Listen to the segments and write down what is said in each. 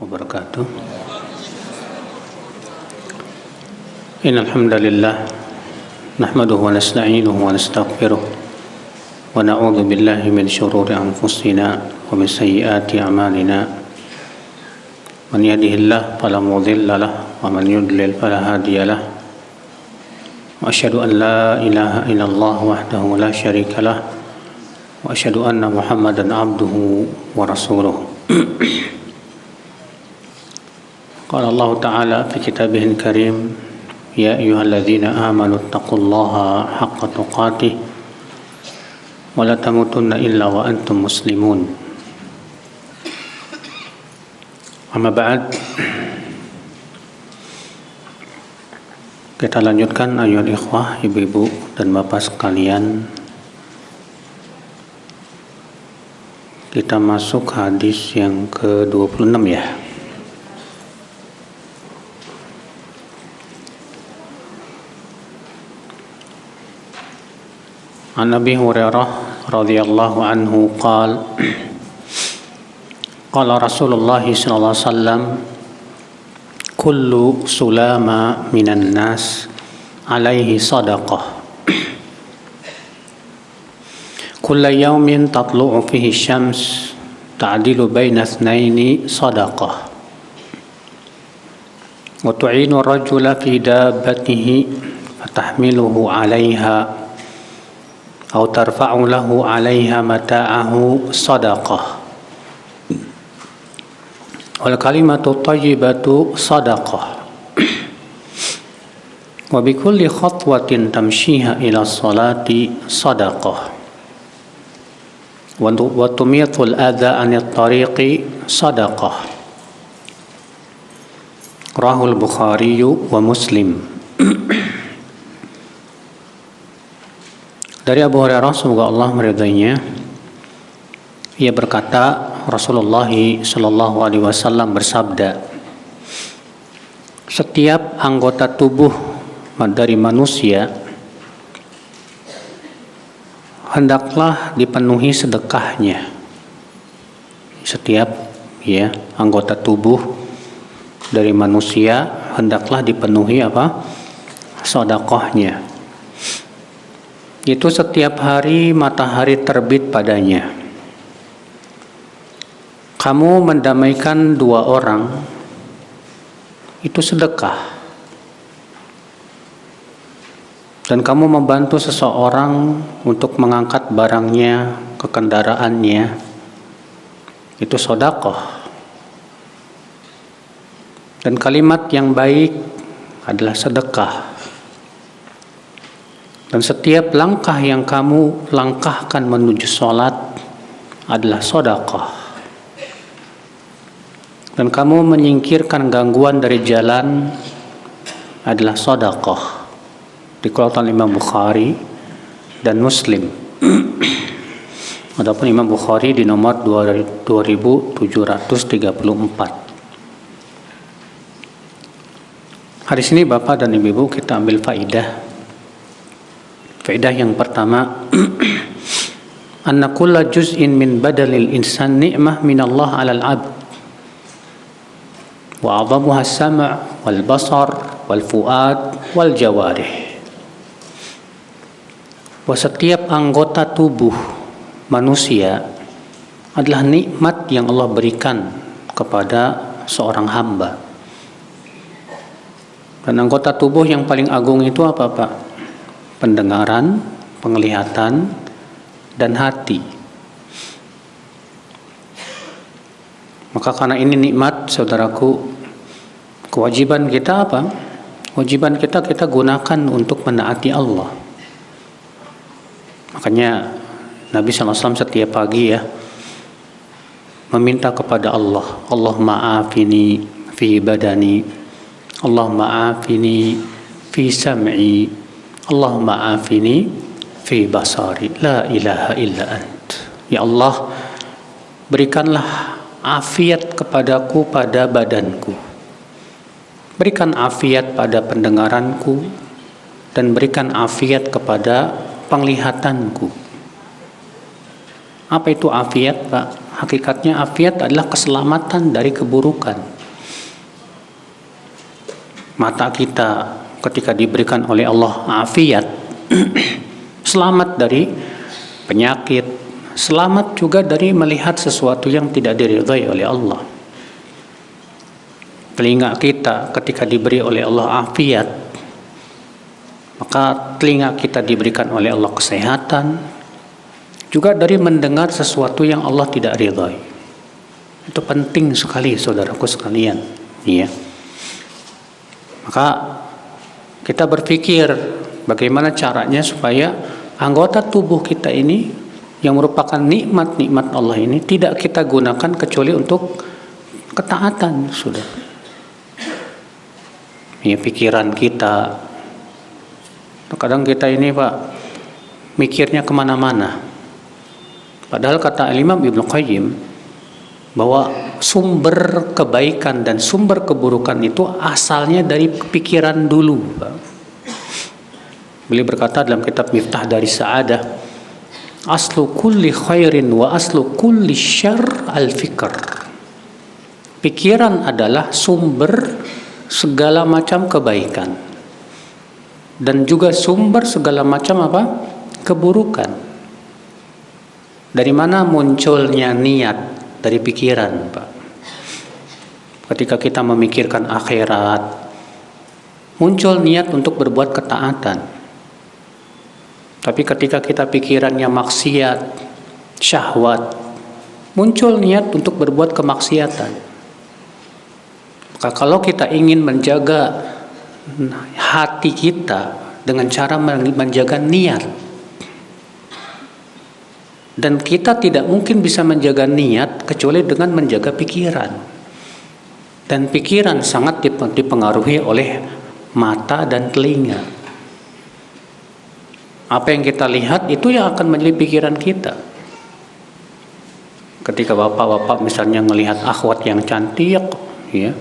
wabarakatuh. Innal hamdalillah nahmaduhu wa nasta'inuhu wa nastaghfiruh wa na'udzu billahi min shururi anfusina wa min sayyiati a'malina. Man yahdihillahu fala mudilla lahu wa man yudlil fala hadiya lahu. Wa asyhadu an la ilaha illallah wahdahu la syarika lahu wa asyhadu anna Muhammadan abduhu wa rasuluh. Qala Allah Ta'ala fi kitabihil karim, ya ayyuhalladzina amanu taqullaha haqqa tuqatih wa la tamutunna illa wa antum muslimun. Amma ba'd. Kita lanjutkan ayat ikhwah, ibu-ibu dan bapak sekalian. Kita masuk hadis yang ke-26 ya. An Abi Hurairah radhiyallahu anhu qala qala Rasulullah sallallahu alaihi wasallam kullu sulama minan nas alaihi sadaqah kulla yawmin tatlu'u fihi syams ta'dilu baina itsnaini sadaqah wa tu'inu ar-rajula fi dabbatihi fatahmiluhu 'alaiha aw tarfa'u lahu 'alaiha mata'ahu sadaqah wal kalimatu thayyibatu sadaqah wa bi kulli khatwatin tamshiha ila salati sadaqah wa tumitul adha 'anil tariqi sadaqah. Rahul Bukhari wa Muslim. Dari Abu Hurairah, semoga Allah meridainya, ia berkata, Rasulullah sallallahu alaihi wasallam bersabda, setiap anggota tubuh dari manusia hendaklah dipenuhi sedekahnya. Setiap anggota tubuh dari manusia hendaklah dipenuhi sedekahnya. Itu setiap hari matahari terbit padanya. Kamu mendamaikan dua orang, itu sedekah. Dan kamu membantu seseorang untuk mengangkat barangnya ke kendaraannya, itu sedekah. Dan kalimat yang baik adalah sedekah. Dan setiap langkah yang kamu langkahkan menuju sholat adalah sedekah. Dan kamu menyingkirkan gangguan dari jalan adalah sedekah. Dikeluarkan Imam Bukhari dan Muslim. Adapun Imam Bukhari di nomor 2734. Hadis ini Bapak dan Ibu kita ambil faidah. Faedah yang pertama, anna kulla juz'in min badalil insan ni'mah min Allah 'alal 'abd. Wa 'adhamuha as-sam' wal basar wal fuad wal jawarih. Bahwa setiap anggota tubuh manusia adalah nikmat yang Allah berikan kepada seorang hamba. Dan anggota tubuh yang paling agung itu apa, Pak? Pendengaran, penglihatan, dan hati. Maka karena ini nikmat, saudaraku, kewajiban kita apa? Kewajiban kita gunakan untuk menaati Allah. Makanya Nabi SAW setiap pagi meminta kepada Allah, Allahumma afini fi badani, Allahumma afini fi sam'i, Allahumma afini fi basari, la ilaha illa ant. Ya Allah, berikanlah afiat kepadaku pada badanku, berikan afiat pada pendengaranku, dan berikan afiat kepada penglihatanku. Apa itu afiat, Pak? Hakikatnya afiat adalah keselamatan dari keburukan. Mata kita ketika diberikan oleh Allah afiat, selamat dari penyakit, selamat juga dari melihat sesuatu yang tidak diridhai oleh Allah. Telinga kita ketika diberi oleh Allah afiat, maka telinga kita diberikan oleh Allah kesehatan, juga dari mendengar sesuatu yang Allah tidak ridhai. Itu penting sekali saudaraku sekalian, ya. Maka kita berpikir bagaimana caranya supaya anggota tubuh kita ini yang merupakan nikmat-nikmat Allah ini tidak kita gunakan kecuali untuk ketaatan, sudah. Ya, pikiran kita, kadang kita ini Pak mikirnya kemana-mana. Padahal kata Imam Ibnu Qayyim bahwa sumber kebaikan dan sumber keburukan itu asalnya dari pikiran dulu, Pak. Beliau berkata dalam kitab Miftah dari Sa'adah, aslu kulli khairin wa aslu kulli syarr al-fikr. Pikiran adalah sumber segala macam kebaikan dan juga sumber segala macam apa? Keburukan. Dari mana munculnya niat? Dari pikiran, Pak. Ketika kita memikirkan akhirat, muncul niat untuk berbuat ketaatan. Tapi ketika kita pikirannya maksiat, syahwat, muncul niat untuk berbuat kemaksiatan. Maka kalau kita ingin menjaga hati kita dengan cara menjaga niat, dan kita tidak mungkin bisa menjaga niat kecuali dengan menjaga pikiran. Dan pikiran sangat dipengaruhi oleh mata dan telinga. Apa yang kita lihat itu yang akan menjadi pikiran kita. Ketika bapak-bapak misalnya melihat akhwat yang cantik, ya,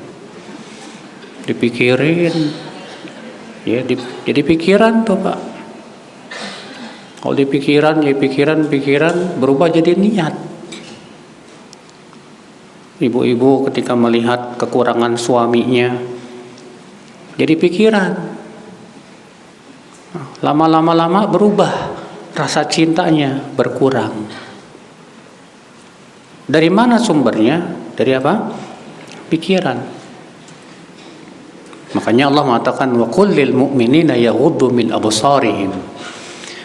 dipikirin, ya, jadi pikiran tuh Pak. Kalau di pikiran, ya pikiran berubah jadi niat. Ibu-ibu ketika melihat kekurangan suaminya, jadi pikiran. Lama-lama berubah, rasa cintanya berkurang. Dari mana sumbernya? Dari apa? Pikiran. Makanya Allah mengatakan wa qul lil mu'minina yaghuddu min absarihim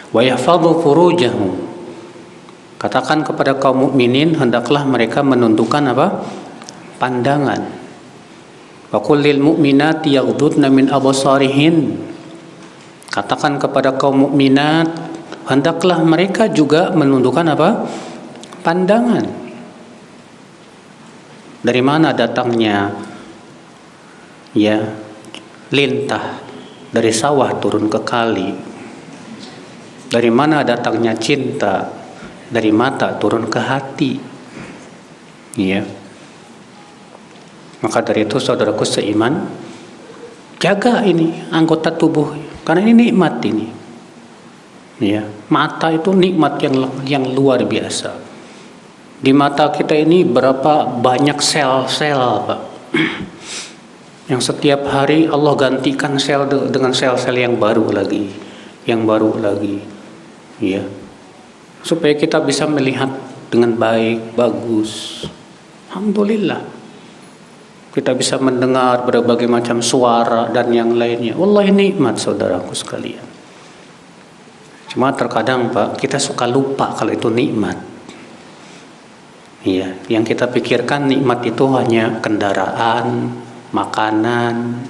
wa yahfadhu furujahum. Katakan kepada kaum mukminin hendaklah mereka menundukkan apa? Pandangan. Wa qul lil mu'minati yaghuddna min absarihin. Katakan kepada kaum mukminat hendaklah mereka juga menundukkan apa? Pandangan. Dari mana datangnya? Ya, lintah dari sawah turun ke kali. Dari mana datangnya cinta? Dari mata turun ke hati. Ya. Maka dari itu saudaraku seiman, jaga ini anggota tubuh, karena ini nikmat ini. Ya, mata itu nikmat yang luar biasa. Di mata kita ini berapa banyak sel-sel, Pak. Yang setiap hari Allah gantikan sel dengan sel-sel yang baru lagi, ya, supaya kita bisa melihat dengan baik, bagus. Alhamdulillah, kita bisa mendengar berbagai macam suara dan yang lainnya. Wallahi nikmat saudaraku sekalian. Cuma terkadang Pak, kita suka lupa kalau itu nikmat. Iya, yang kita pikirkan nikmat itu hanya kendaraan, makanan.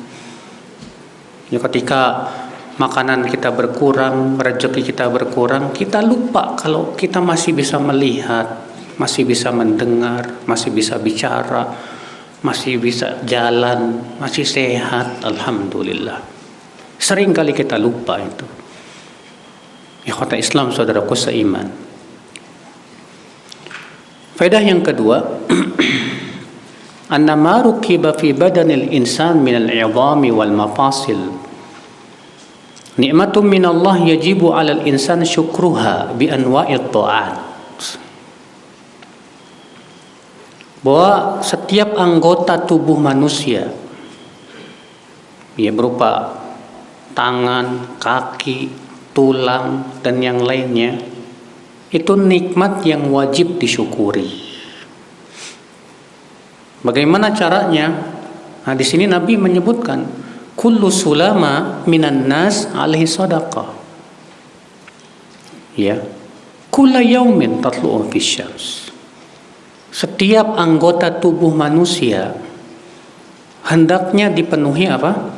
Ya, ketika makanan kita berkurang, rezeki kita berkurang, kita lupa kalau kita masih bisa melihat, masih bisa mendengar, masih bisa bicara, masih bisa jalan, masih sehat. Alhamdulillah. Sering kali kita lupa itu. Ikhwata Islam saudaraku seiman. Faedah yang kedua, anna ma rukiba fi badanil insan min al-'idhami wal mafasil nikmatun min Allah yajibu 'alal insan syukruha bi anwa'it ta'at. bahwa setiap anggota tubuh manusia, ya berupa tangan, kaki, tulang, dan yang lainnya, itu nikmat yang wajib disyukuri. Bagaimana caranya? Nah, di sini Nabi menyebutkan kullu sulama minan nas alaihi sadaqah. Ya. Kulla yaumin tatlu'u fisyams. Setiap anggota tubuh manusia hendaknya dipenuhi apa?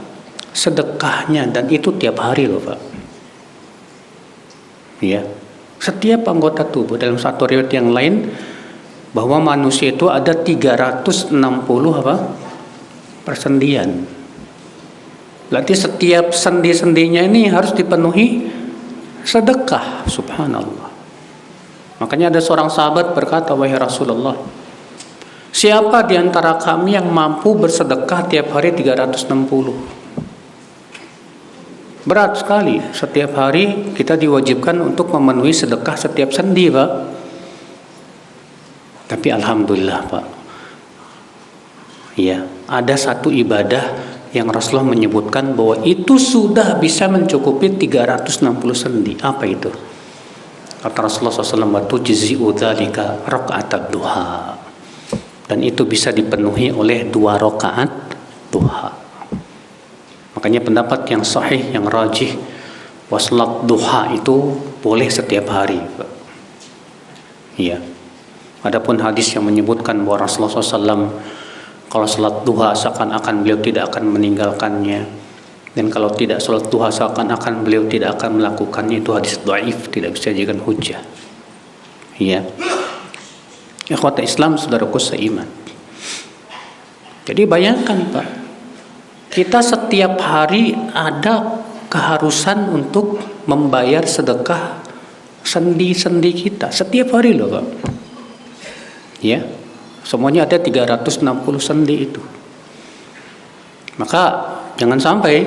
Sedekahnya, dan itu tiap hari loh, Pak. Ya. Setiap anggota tubuh. Dalam satu riwayat yang lain bahwa manusia itu ada 360 apa? Persendian. Berarti setiap sendi-sendinya ini harus dipenuhi sedekah. Subhanallah. Makanya ada seorang sahabat berkata, wahai Rasulullah, siapa di antara kami yang mampu bersedekah tiap hari 360? Berat sekali. Setiap hari kita diwajibkan untuk memenuhi sedekah setiap sendi, Pak. Tapi alhamdulillah, Pak. Ya, ada satu ibadah yang Rasulullah menyebutkan bahwa itu sudah bisa mencukupi 360 sendi. Apa itu? Kata Rasulullah SAW, "Watu jizi'u dzalika raka'at duha." Dan itu bisa dipenuhi oleh 2 rakaat duha. Makanya pendapat yang sahih, yang rajih, salat duha itu boleh setiap hari. Iya. Adapun hadis yang menyebutkan bahwa Rasulullah SAW kalau salat duha seakan-akan beliau tidak akan meninggalkannya, dan kalau tidak salat duha seakan-akan beliau tidak akan melakukannya, itu hadis dhaif, tidak bisa dijadikan hujah. Iya. Ikhwata Islam, saudaraku seiman. Jadi bayangkan, Pak, kita setiap hari ada keharusan untuk membayar sedekah sendi-sendi kita setiap hari loh, Pak. Ya, semuanya ada 360 sendi itu. Maka jangan sampai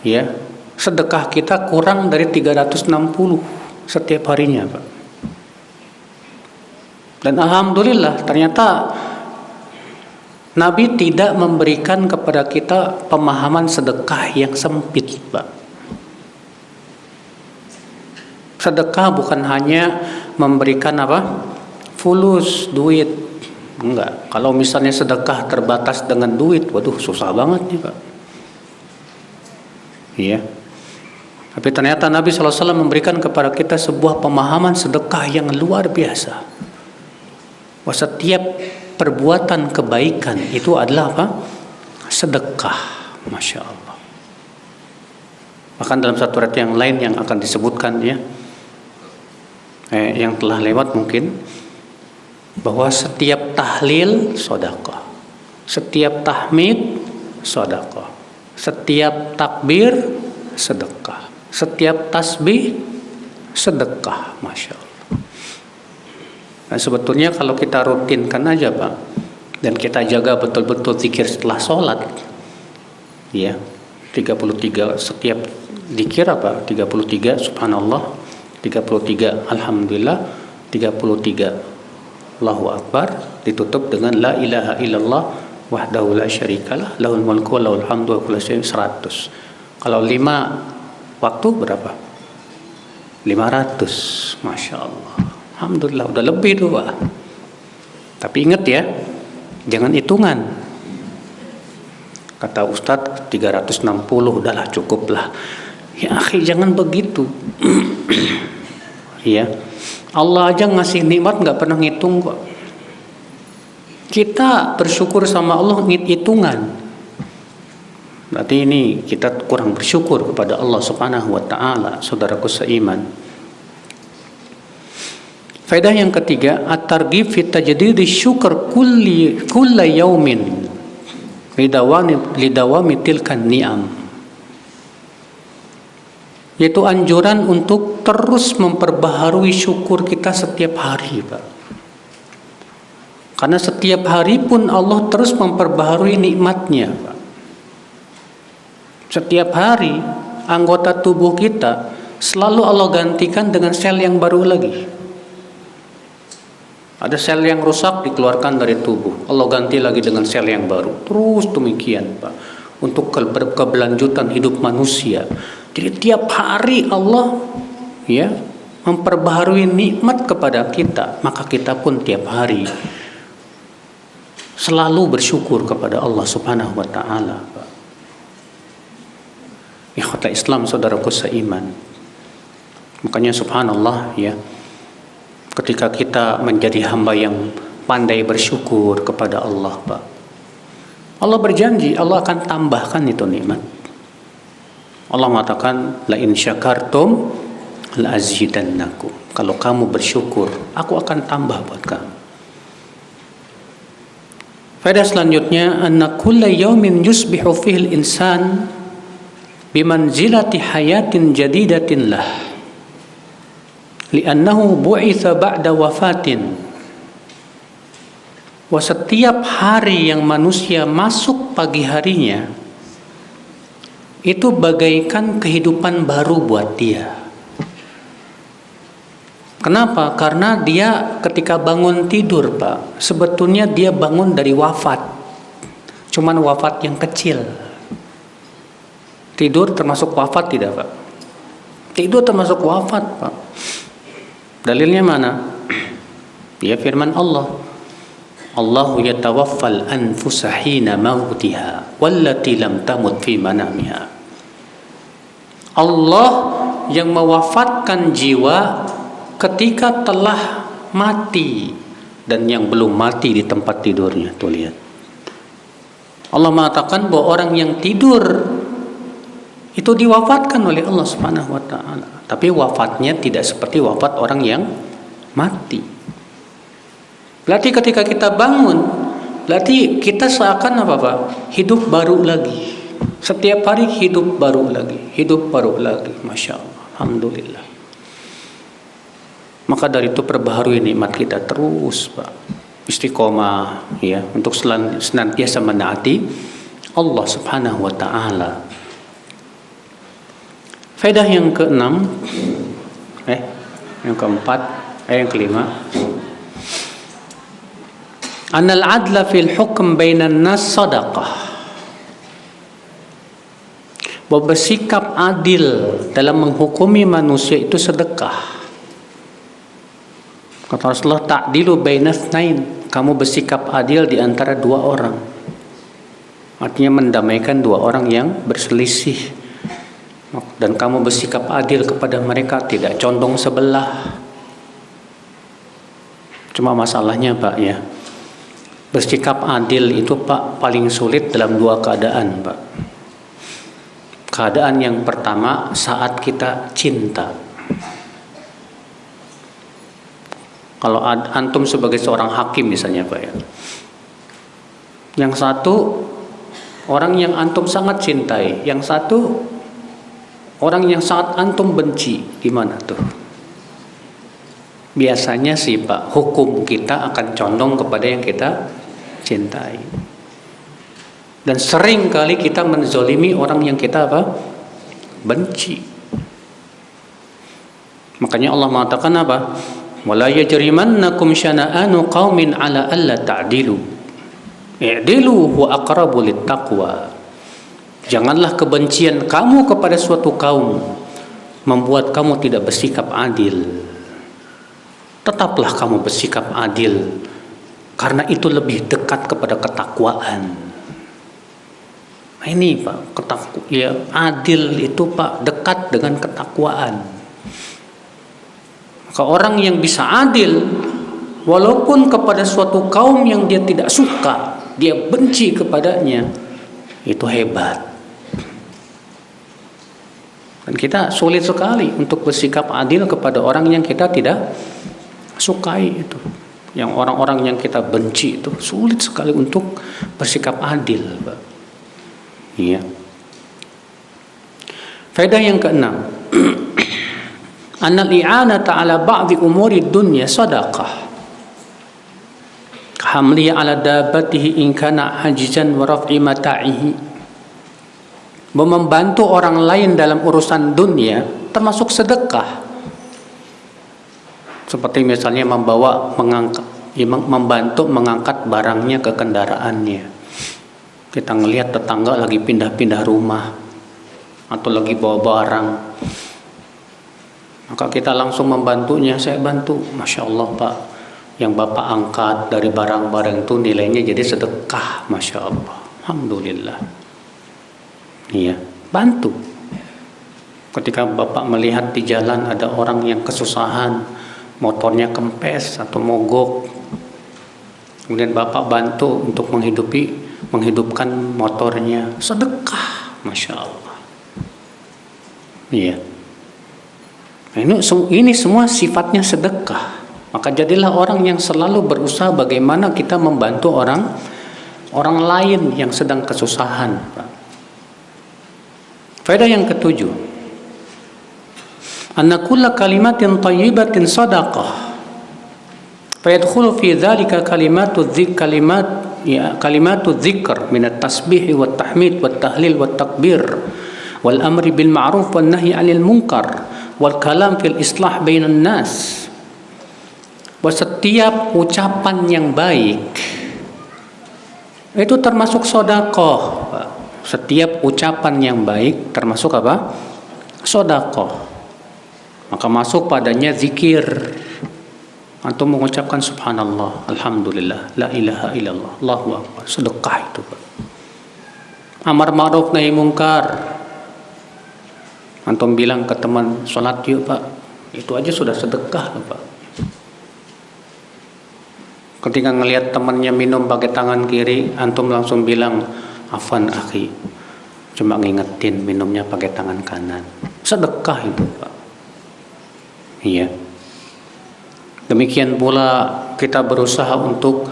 ya sedekah kita kurang dari 360 setiap harinya, Pak. Dan alhamdulillah ternyata Nabi tidak memberikan kepada kita pemahaman sedekah yang sempit, Pak. Sedekah bukan hanya memberikan apa? Fulus, duit. Enggak. Kalau misalnya sedekah terbatas dengan duit, waduh susah banget nih, Pak. Iya. Tapi ternyata Nabi SAW memberikan kepada kita sebuah pemahaman sedekah yang luar biasa. Bahwa setiap perbuatan kebaikan itu adalah apa? Sedekah. Masya Allah. Bahkan dalam satu ayat yang lain yang akan disebutkan ya, yang telah lewat mungkin, bahwa setiap tahlil sedekah, setiap tahmid sedekah, setiap takbir sedekah, setiap tasbih sedekah. Masya Allah. Nah, sebetulnya kalau kita rutinkan aja, Pak, dan kita jaga betul-betul zikir setelah sholat, ya, 33 setiap zikir apa? 33 subhanallah, 33 alhamdulillah, 33 Allahu akbar, ditutup dengan la ilaha illallah wahdahu la syarikalah lahul mulku wa lahul hamdu wa kullu syai'in 100. Kalau 5 waktu berapa? 500. Masya Allah. Alhamdulillah, udah lebih tuh, Pak. Tapi ingat ya, jangan hitungan. Kata Ustadz 360 udahlah cukup lah. Ya akhi, jangan begitu. Ya, Allah aja ngasih nikmat nggak pernah ngitung kok. Kita bersyukur sama Allah hitungan. Berarti ini kita kurang bersyukur kepada Allah Subhanahu wa taala, saudaraku seiman. Faedah yang ketiga, at-targhib fi tajdidi syukr kulla yaumin lidawami tilkan ni'am. Yaitu anjuran untuk terus memperbaharui syukur kita setiap hari, Pak. Karena setiap hari pun Allah terus memperbaharui nikmatnya, Pak. Setiap hari anggota tubuh kita selalu Allah gantikan dengan sel yang baru lagi. Ada sel yang rusak dikeluarkan dari tubuh, Allah ganti lagi dengan sel yang baru. Terus demikian, Pak. Untuk keberlanjutan hidup manusia. Jadi tiap hari Allah ya memperbaharui nikmat kepada kita, maka kita pun tiap hari selalu bersyukur kepada Allah Subhanahu wa taala. Ikhwatal Islam, saudaraku seiman. Makanya subhanallah ya, ketika kita menjadi hamba yang pandai bersyukur kepada Allah, Pak, Allah berjanji Allah akan tambahkan itu nikmat. Allah mengatakan, la in syakartum la azidannakum. Kalau kamu bersyukur, aku akan tambah buat kamu. Faedah selanjutnya, anna kulla yaumin yusbihu fihi al-insan bimanzilati hayatin jadidatin lah. Li'annahu bu'itha ba'da wafatin. Wa setiap hari yang manusia masuk pagi harinya itu bagaikan kehidupan baru buat dia. Kenapa? Karena dia ketika bangun tidur, Pak, sebetulnya dia bangun dari wafat. Cuman wafat yang kecil. Tidur termasuk wafat tidak, Pak? Tidur termasuk wafat, Pak. Dalilnya mana? Ya firman Allah. Allahu yatawaffal anfusa hina mautiha wallati lam tamut fi manamiha. Allah yang mewafatkan jiwa ketika telah mati dan yang belum mati di tempat tidurnya. Tuh lihat. Allah mengatakan bahwa orang yang tidur itu diwafatkan oleh Allah Subhanahu wa taala. Tapi wafatnya tidak seperti wafat orang yang mati. Berarti ketika kita bangun, berarti kita seakan apa, Pak? Hidup baru lagi. Setiap hari hidup baru lagi, hidup baru lagi. Masya Allah, alhamdulillah. Maka dari itu perbaharui nikmat kita terus, Pak. Istiqomah ya, untuk senantiasa menaati Allah Subhanahu wa taala. Faedah yang keenam, yang keempat, yang kelima. Anal adla fil hukm bainan nas sadaqah. Bahwa bersikap adil dalam menghukumi manusia itu sedekah. Kata Rasulullah, ta'dilu bainas nain. Kamu bersikap adil di antara dua orang. Artinya mendamaikan dua orang yang berselisih. Dan kamu bersikap adil kepada mereka, tidak condong sebelah. Cuma masalahnya, Pak, ya, bersikap adil itu, Pak, paling sulit dalam dua keadaan, Pak. Keadaan yang pertama saat kita cinta. Kalau antum sebagai seorang hakim misalnya, Pak, ya. Yang satu orang yang antum sangat cintai, yang satu orang yang sangat antum benci, gimana tuh? Biasanya sih, Pak, hukum kita akan condong kepada yang kita cintai. Dan sering kali kita menzolimi orang yang kita benci. Makanya Allah mengatakan apa? Wala yajrimannakum syana'anu qaumin ala alla ta'dilu. I'dilu huwa aqrabu littaqwa. Janganlah kebencian kamu kepada suatu kaum membuat kamu tidak bersikap adil. Tetaplah kamu bersikap adil, karena itu lebih dekat kepada ketakwaan. Nah ini, Pak, adil itu, Pak, dekat dengan ketakwaan. Maka orang yang bisa adil walaupun kepada suatu kaum yang dia tidak suka, dia benci kepadanya, itu hebat. Dan kita sulit sekali untuk bersikap adil kepada orang yang kita tidak sukai itu. Yang orang-orang yang kita benci itu sulit sekali untuk bersikap adil, Pak. Iya. Faedah yang keenam. Anal i'anata ala ba'di umuri dunya sadaqah. Hamliya ala dabatihi in kana hajizan wa raf'i mata'ihi. Membantu orang lain dalam urusan dunia termasuk sedekah. Seperti misalnya membantu mengangkat barangnya ke kendaraannya. Kita ngelihat tetangga lagi pindah-pindah rumah atau lagi bawa barang, maka kita langsung membantunya. Saya bantu, Masya Allah Pak, yang Bapak angkat dari barang-barang itu nilainya jadi sedekah, Masya Allah, Alhamdulillah. Iya, bantu. Ketika Bapak melihat di jalan ada orang yang kesusahan, motornya kempes atau mogok, kemudian Bapak bantu untuk menghidupkan motornya, sedekah, Masya Allah. Iya. Nah, ini semua sifatnya sedekah. Maka jadilah orang yang selalu berusaha bagaimana kita membantu orang lain yang sedang kesusahan. Faedah yang ketujuh, anna kulla kalimatin thayyibatin sadaqah. Fayadkhulu fi dzalika kalimatu dzikr min at-tasbih wa at-tahmid wa at-tahlil wa at-takbir wal amri bil ma'ruf wan nahyi 'anil munkar wal kalam fil islah bainan nas. Bahwa setiap ucapan yang baik itu termasuk sedekah. Setiap ucapan yang baik termasuk apa? Sedekah. Maka masuk padanya zikir. Antum mengucapkan subhanallah, alhamdulillah, la ilaha illallah, Allahu akbar. Sedekah itu, Pak. Amar ma'ruf nahi mungkar. Antum bilang ke teman, salat yuk, Pak. Itu aja sudah sedekah, Pak. Ketika ngelihat temannya minum pakai tangan kiri, antum langsung bilang, afan akhi, cuma ngingetin minumnya pakai tangan kanan. Sedekah itu, Pak. Iya. Demikian pula kita berusaha untuk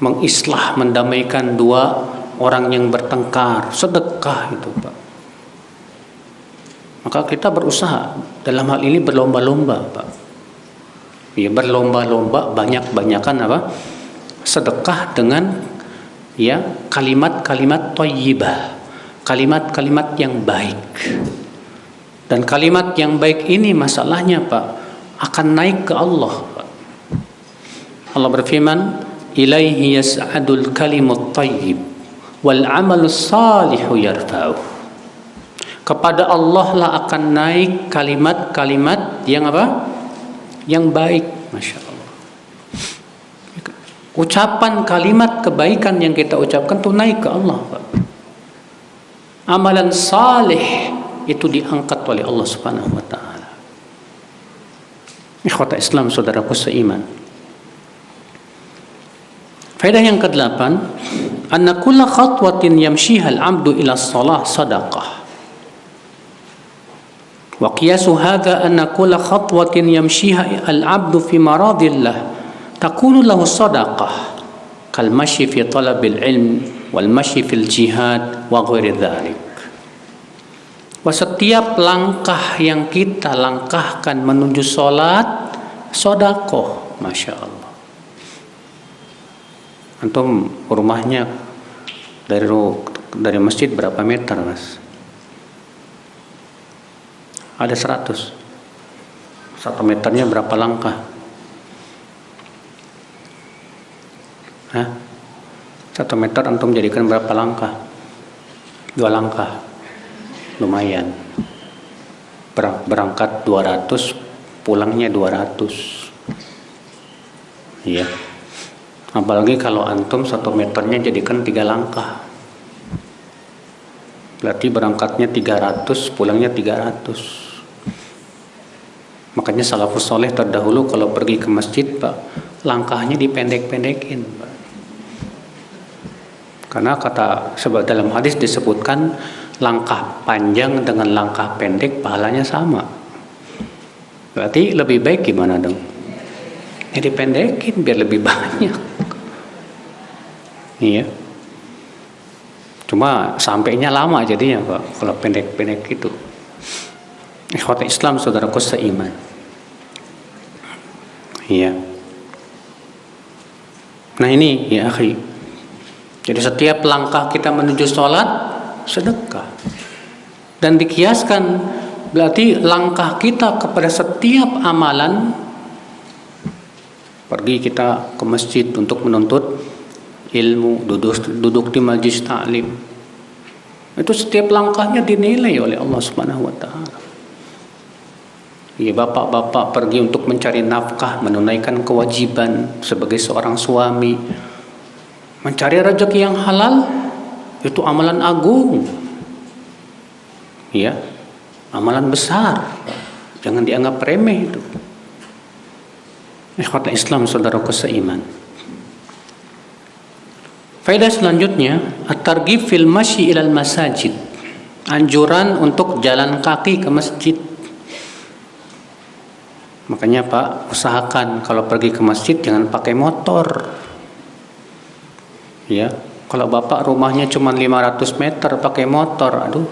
mengislah, mendamaikan dua orang yang bertengkar. Sedekah itu, Pak. Maka kita berusaha dalam hal ini berlomba-lomba, Pak. Ya, berlomba-lomba, banyak-banyakan apa? Sedekah dengan ya kalimat-kalimat thayyibah, kalimat-kalimat yang baik. Dan kalimat yang baik ini masalahnya, Pak, akan naik ke Allah, Pak. Allah berfirman, ilaihi yas'adul kalimut thayyib wal 'amalus salihu yarfa'u. Kepada Allah lah akan naik kalimat-kalimat yang apa? Yang baik, Masya Allah. Ucapan kalimat kebaikan yang kita ucapkan itu naik ke Allah, Pak. Amalan saleh itu diangkat oleh Allah Subhanahu wa taala. Ikhwata Islam, saudaraku seiman. Faedah yang ke-8, anna kulla khatwatin yamshiha al-'abdu ila shalah sadaqah. Wa qiyasu hadha anna kulla khatwatin yamshiha al-'abdu fi maradillah takunu lahu sadaqah kal mashi fi talabil ilm wal mashi fil jihad wa ghairi dzalik. Wa setiap langkah yang kita langkahkan menuju salat sedekah, Masya Allah. Antum rumahnya dari masjid berapa meter, Mas? Ada 100. 1 meternya berapa langkah? Hah? 1 meter antum jadikan berapa langkah? 2 langkah. Lumayan. Berangkat 200, pulangnya 200. Iya. Apalagi kalau antum 1 meternya jadikan 3 langkah. Berarti berangkatnya 300, pulangnya 300. Makanya salafus soleh terdahulu kalau pergi ke masjid, Pak, langkahnya dipendek-pendekin, Pak. Karena sebab dalam hadis disebutkan langkah panjang dengan langkah pendek pahalanya sama. Berarti lebih baik gimana dong? Ya dipendekin biar lebih banyak. Iya. Cuma sampainya lama jadinya, Pak, kalau pendek-pendek itu. Ikhwata Islam, saudaraku seiman. Iya. Nah ini ya akhi. Jadi setiap langkah kita menuju sholat sedekah. Dan dikiaskan berarti langkah kita kepada setiap amalan Pergi kita ke masjid untuk menuntut ilmu, duduk di majelis taklim. Itu setiap langkahnya dinilai oleh Allah Subhanahu wa taala. Ya, bapak-bapak pergi untuk mencari nafkah, menunaikan kewajiban sebagai seorang suami. Mencari rezeki yang halal itu amalan agung. Ya, amalan besar. Jangan dianggap remeh itu. Ikhwatul Islam, saudaraku seiman. Faedah selanjutnya, at-targhib fil masyi ilal masajid. Anjuran untuk jalan kaki ke masjid. Makanya Pak, usahakan kalau pergi ke masjid jangan pakai motor. Ya, kalau Bapak rumahnya cuma 500 meter pakai motor, aduh.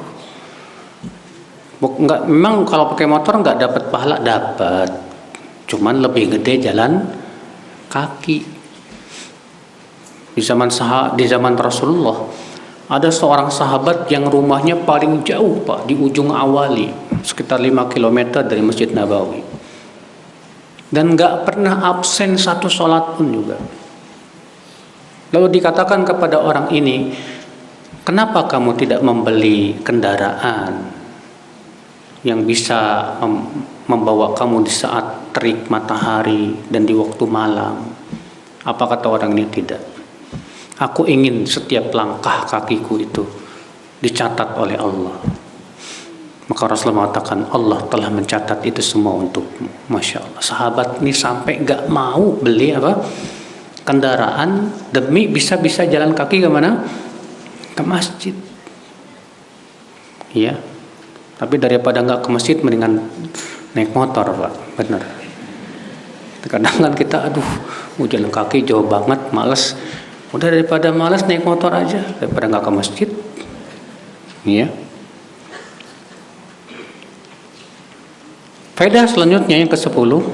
Enggak, memang kalau pakai motor enggak dapat pahala, dapat. Cuman lebih gede jalan kaki. Di zaman Rasulullah ada seorang sahabat yang rumahnya paling jauh Pak, di ujung Awali, sekitar 5 km dari Masjid Nabawi. Dan gak pernah absen satu sholat pun juga. Lalu dikatakan kepada orang ini, kenapa kamu tidak membeli kendaraan yang bisa membawa kamu di saat terik matahari dan di waktu malam? Apa kata orang ini? Tidak. Aku ingin setiap langkah kakiku itu dicatat oleh Allah. Maka Rasulullah mengatakan, Allah telah mencatat itu semua untukmu. Masya Allah. Sahabat ini sampai gak mau beli kendaraan demi bisa-bisa jalan kaki ke mana? Ke masjid. Ya. Tapi daripada gak ke masjid, mendingan naik motor Pak. Benar. Kadang kan kita mau jalan kaki jauh banget, males. Udah daripada males naik motor aja, daripada gak ke masjid. Ya. Faedah selanjutnya yang ke-10,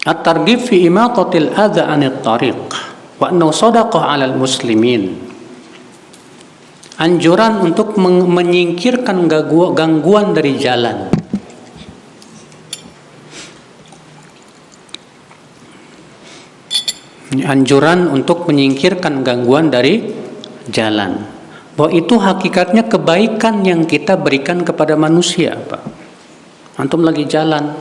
at-targhib fi imatatil adza 'anit tariq wa annahu shadaqah 'alal muslimin. Anjuran untuk menyingkirkan gangguan dari jalan. Anjuran untuk menyingkirkan gangguan dari jalan. Bahwa itu hakikatnya kebaikan yang kita berikan kepada manusia, Pak. Antum lagi jalan,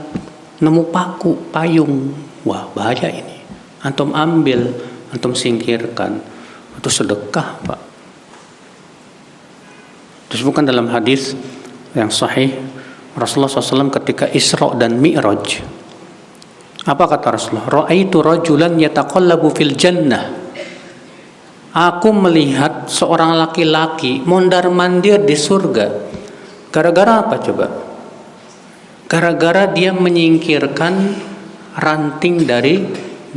nemu paku, payung, wah bahaya ini. Antum ambil, antum singkirkan, itu sedekah Pak. Terus bukan dalam hadis yang sahih Rasulullah SAW ketika Isra dan Mi'raj. Apa kata Rasulullah? Ra'aitu rajulan yataqallabu fil jannah. Aku melihat seorang laki-laki mondar-mandir di surga. Gara-gara apa coba? Gara-gara dia menyingkirkan ranting dari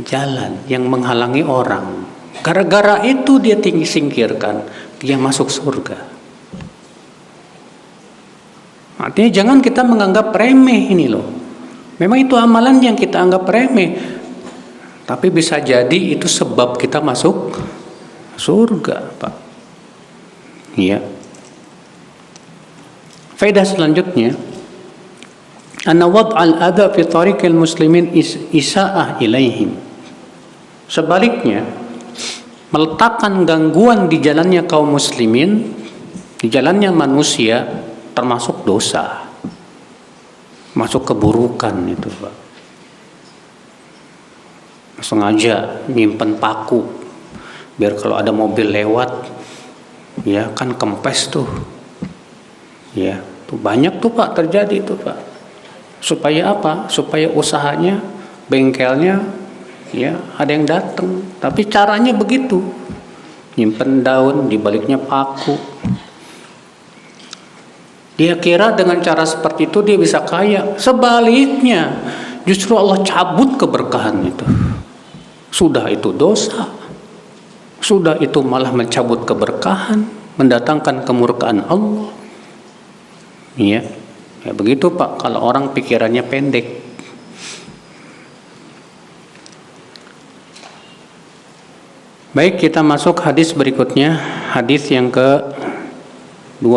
jalan yang menghalangi orang. Gara-gara itu dia singkirkan, dia masuk surga. Artinya jangan kita menganggap remeh ini loh. Memang itu amalan yang kita anggap remeh, tapi bisa jadi itu sebab kita masuk surga, Pak. Iya. Faedah selanjutnya, anna wad'al adha fi tariqil muslimin isa'ah ilaihim. Sebaliknya, meletakkan gangguan di jalannya kaum muslimin, di jalannya manusia, termasuk dosa, masuk keburukan itu Pak. Sengaja nyimpen paku biar kalau ada mobil lewat, ya kan kempes tuh, ya tuh banyak tuh Pak terjadi tuh Pak. Supaya apa? Supaya usahanya, bengkelnya, ya ada yang datang. Tapi caranya begitu, nyimpen daun, di baliknya paku. Dia kira dengan cara seperti itu dia bisa kaya. Sebaliknya, justru Allah cabut keberkahan itu. Sudah itu dosa. Sudah itu malah mencabut keberkahan, mendatangkan kemurkaan Allah. Ya, ya begitu Pak kalau orang pikirannya pendek. Baik, kita masuk hadis berikutnya, hadis yang ke-27.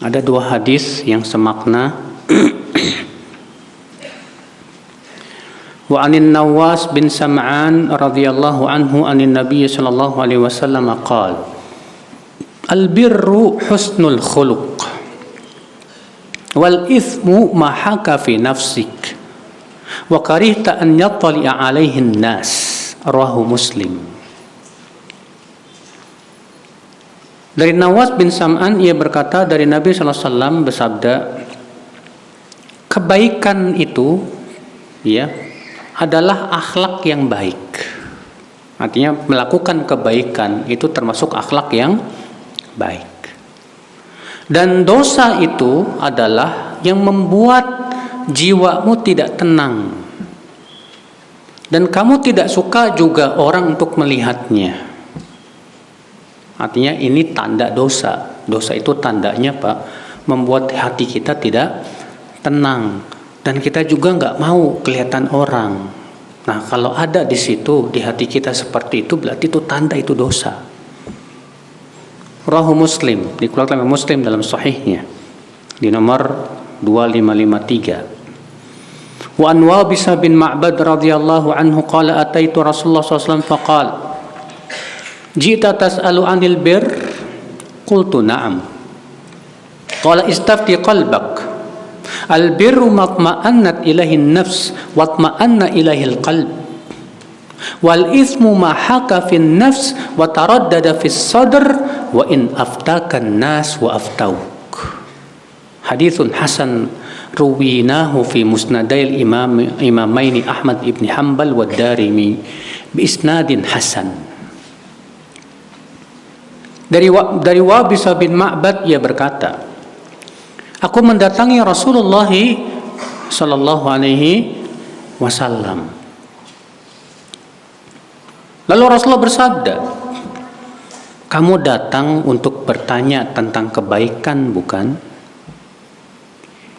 Ada dua hadis yang semakna Wa anin Nawas bin Sam'an radhiyallahu anhu anin Nabi sallallahu alaihi wasallam qala al-birru husnul khuluq wal ithmu ma haka fi nafsik wa karihta an yattali'a alaihi an-nas. Rawahu Muslim. Dari Nawas bin Sam'an, ia berkata dari Nabi sallallahu alaihi wasallam bersabda, kebaikan itu ya adalah akhlak yang baik. Artinya melakukan kebaikan itu termasuk akhlak yang baik. Dan dosa itu adalah yang membuat jiwamu tidak tenang. Dan kamu tidak suka juga orang untuk melihatnya. Artinya ini tanda dosa. Dosa itu tandanya Pak, membuat hati kita tidak tenang. Dan kita juga nggak mau kelihatan orang. Nah, kalau ada di situ di hati kita seperti itu, berarti itu tanda itu dosa. Rawahu Muslim, dikeluarkan oleh Muslim dalam sahihnya di nomor 2553. Wa an Wabisa bin Ma'bad radhiyallahu anhu qala ataitu Rasulullah sallallahu alaihi wasallam faqala ji'ta tas'alu 'anil bir qultu na'am qala istafti qalbak al-birru matma'annat ilaihi an-nafs wa atma'anna ilaihi al-qalb wal ithmu ma haka fi an-nafs wa taraddada fi as-sadr wa in aftaka an-nas wa aftauk. Haditsun hasan ruwinahu fi musnadail imamaini Ahmad ibn Hanbal wa Darimi bi isnadin hasan. Dari Wabisa bin Ma'bad, ia berkata, aku mendatangi Rasulullah sallallahu alaihi wasallam. Lalu Rasulullah bersabda, kamu datang untuk bertanya tentang kebaikan, bukan?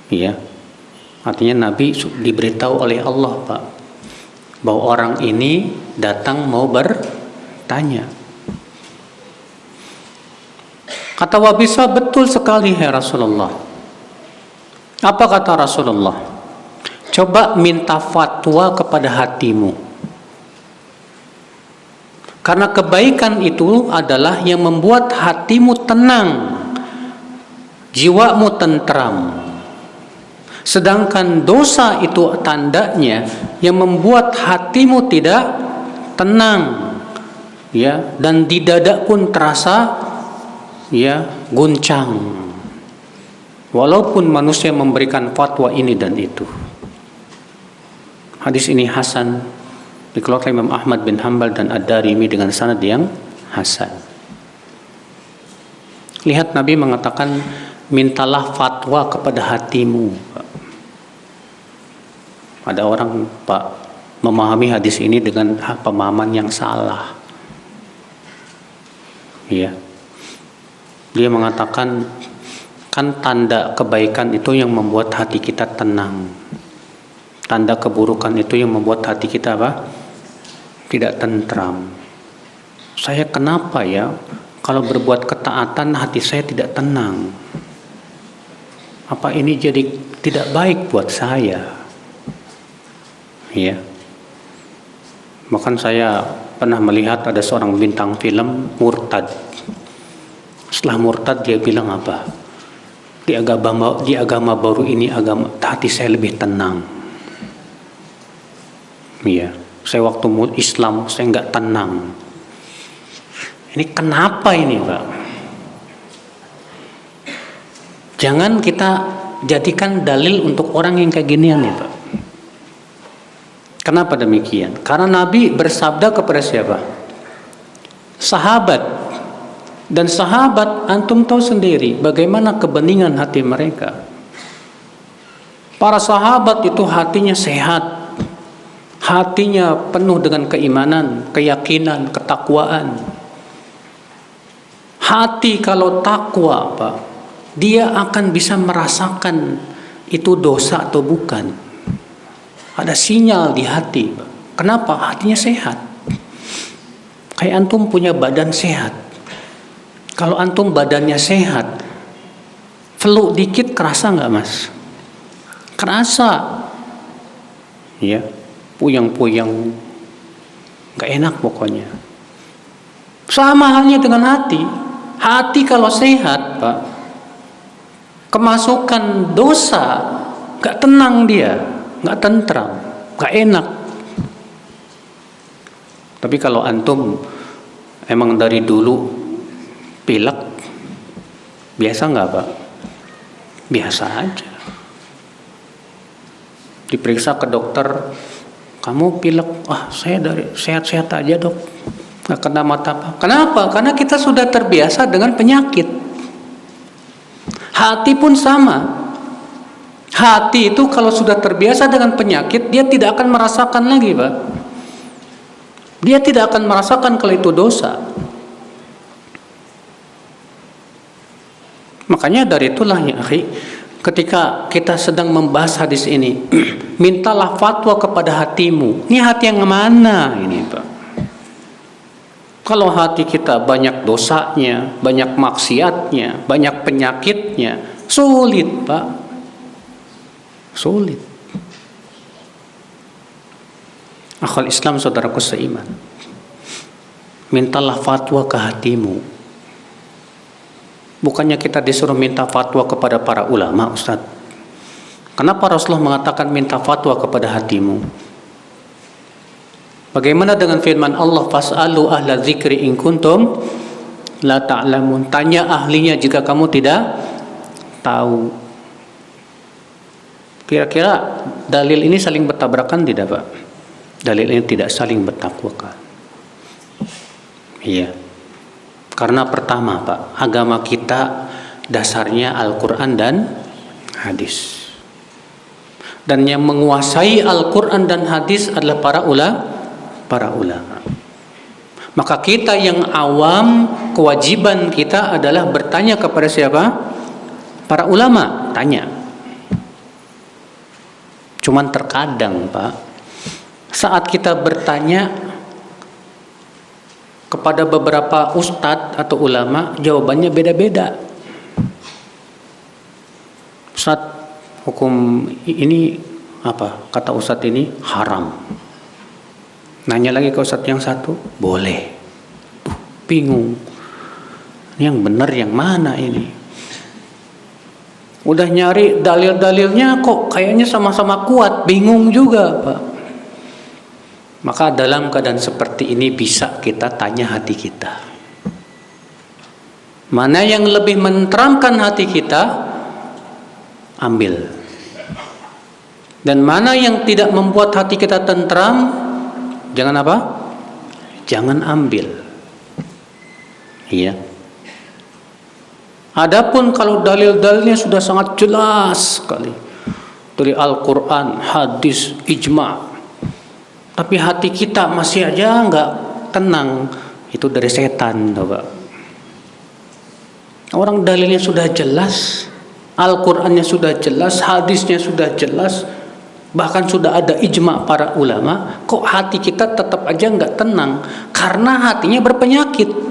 Iya. Artinya Nabi diberitahu oleh Allah, Pak, bahwa orang ini datang mau bertanya. Kata Wabisa, betul sekali ya Rasulullah. Apa kata Rasulullah? Coba minta fatwa kepada hatimu. Karena kebaikan itu adalah yang membuat hatimu tenang, jiwamu tentram. Sedangkan dosa itu tandanya yang membuat hatimu tidak tenang, ya, dan di dada pun terasa ya guncang. Walaupun manusia memberikan fatwa ini dan itu. Hadis ini hasan, dikeluarkan Imam Ahmad bin Hanbal dan Ad-Darimi dengan sanad yang hasan. Lihat Nabi mengatakan, mintalah fatwa kepada hatimu. Ada orang, Pak, memahami hadis ini dengan pemahaman yang salah. Iya. Dia mengatakan, kan tanda kebaikan itu yang membuat hati kita tenang. Tanda keburukan itu yang membuat hati kita apa? Tidak tentram. Saya kenapa ya kalau berbuat ketaatan hati saya tidak tenang? Apa ini jadi tidak baik buat saya? Ya. Bahkan saya pernah melihat ada seorang bintang film murtad. Setelah murtad dia bilang apa? Di agama baru ini hati saya lebih tenang. Iya. Saya waktu Islam saya nggak tenang. Ini kenapa ini, Pak? Jangan kita jadikan dalil untuk orang yang kayak ginian nih, Pak. Kenapa demikian? Karena Nabi bersabda kepada siapa? Sahabat. Dan sahabat antum tahu sendiri bagaimana kebeningan hati mereka. Para sahabat itu hatinya sehat. Hatinya penuh dengan keimanan, keyakinan, ketakwaan. Hati kalau takwa, Pak, dia akan bisa merasakan itu dosa atau bukan. Ada sinyal di hati, Pak. Kenapa? Hatinya sehat. Kayak antum punya badan sehat. Kalau antum badannya sehat, flu dikit kerasa nggak, Mas? kerasa, ya, puyeng-puyeng, nggak enak pokoknya. Sama halnya dengan hati. Hati kalau sehat, Pak, kemasukan dosa, nggak tenang dia, nggak tentram, nggak enak. Tapi kalau antum emang dari dulu pilek, biasa nggak, Pak? Biasa aja. Diperiksa ke dokter, kamu pilek, saya dari sehat-sehat aja, Dok, nggak kena mata apa. Kenapa? Karena kita sudah terbiasa dengan penyakit. Hati pun sama. Hati itu kalau sudah terbiasa dengan penyakit, dia tidak akan merasakan lagi, Pak. Dia tidak akan merasakan kalau itu dosa. Makanya dari itulah ya akhi, ketika kita sedang membahas hadis ini, mintalah fatwa kepada hatimu. Ini hati yang mana ini, Pak? Kalau hati kita banyak dosanya, banyak maksiatnya, banyak penyakitnya, sulit, Pak. Sulit. Akhul Islam, saudaraku seiman, mintalah fatwa ke hatimu. Bukannya kita disuruh minta fatwa kepada para ulama, Ustaz. Kenapa Rasulullah mengatakan minta fatwa kepada hatimu? Bagaimana dengan firman Allah, fas'alu ahla dzikri in kuntum la ta'lamun. Tanya ahlinya jika kamu tidak tahu. Kira-kira dalil ini saling bertabrakan tidak, Pak? Dalil ini tidak saling bertabrakan. Iya. Karena pertama, Pak, agama kita dasarnya Al-Quran dan hadis. Dan yang menguasai Al-Quran dan hadis adalah para ulama. Maka kita yang awam, kewajiban kita adalah bertanya kepada siapa? Para ulama, tanya. Cuman terkadang, Pak, saat kita bertanya kepada beberapa ustadz atau ulama, jawabannya beda-beda. Ustadz, hukum ini apa? Kata ustadz ini haram. Nanya lagi ke ustadz yang satu, boleh. Bingung. Ini yang benar yang mana ini? Udah nyari dalil-dalilnya kok kayaknya sama-sama kuat, bingung juga, Pak. Maka dalam keadaan seperti ini bisa kita tanya hati kita. Mana yang lebih menenteramkan hati kita, ambil. Dan mana yang tidak membuat hati kita tentram, jangan apa? Jangan ambil. Iya. Adapun kalau dalil-dalilnya sudah sangat jelas sekali dari Al-Quran, hadis, ijma', tapi hati kita masih aja nggak tenang, itu dari setan, Pak. Orang dalilnya sudah jelas, Al-Qurannya sudah jelas, hadisnya sudah jelas, bahkan sudah ada ijma' para ulama, kok hati kita tetap aja nggak tenang? Karena hatinya berpenyakit.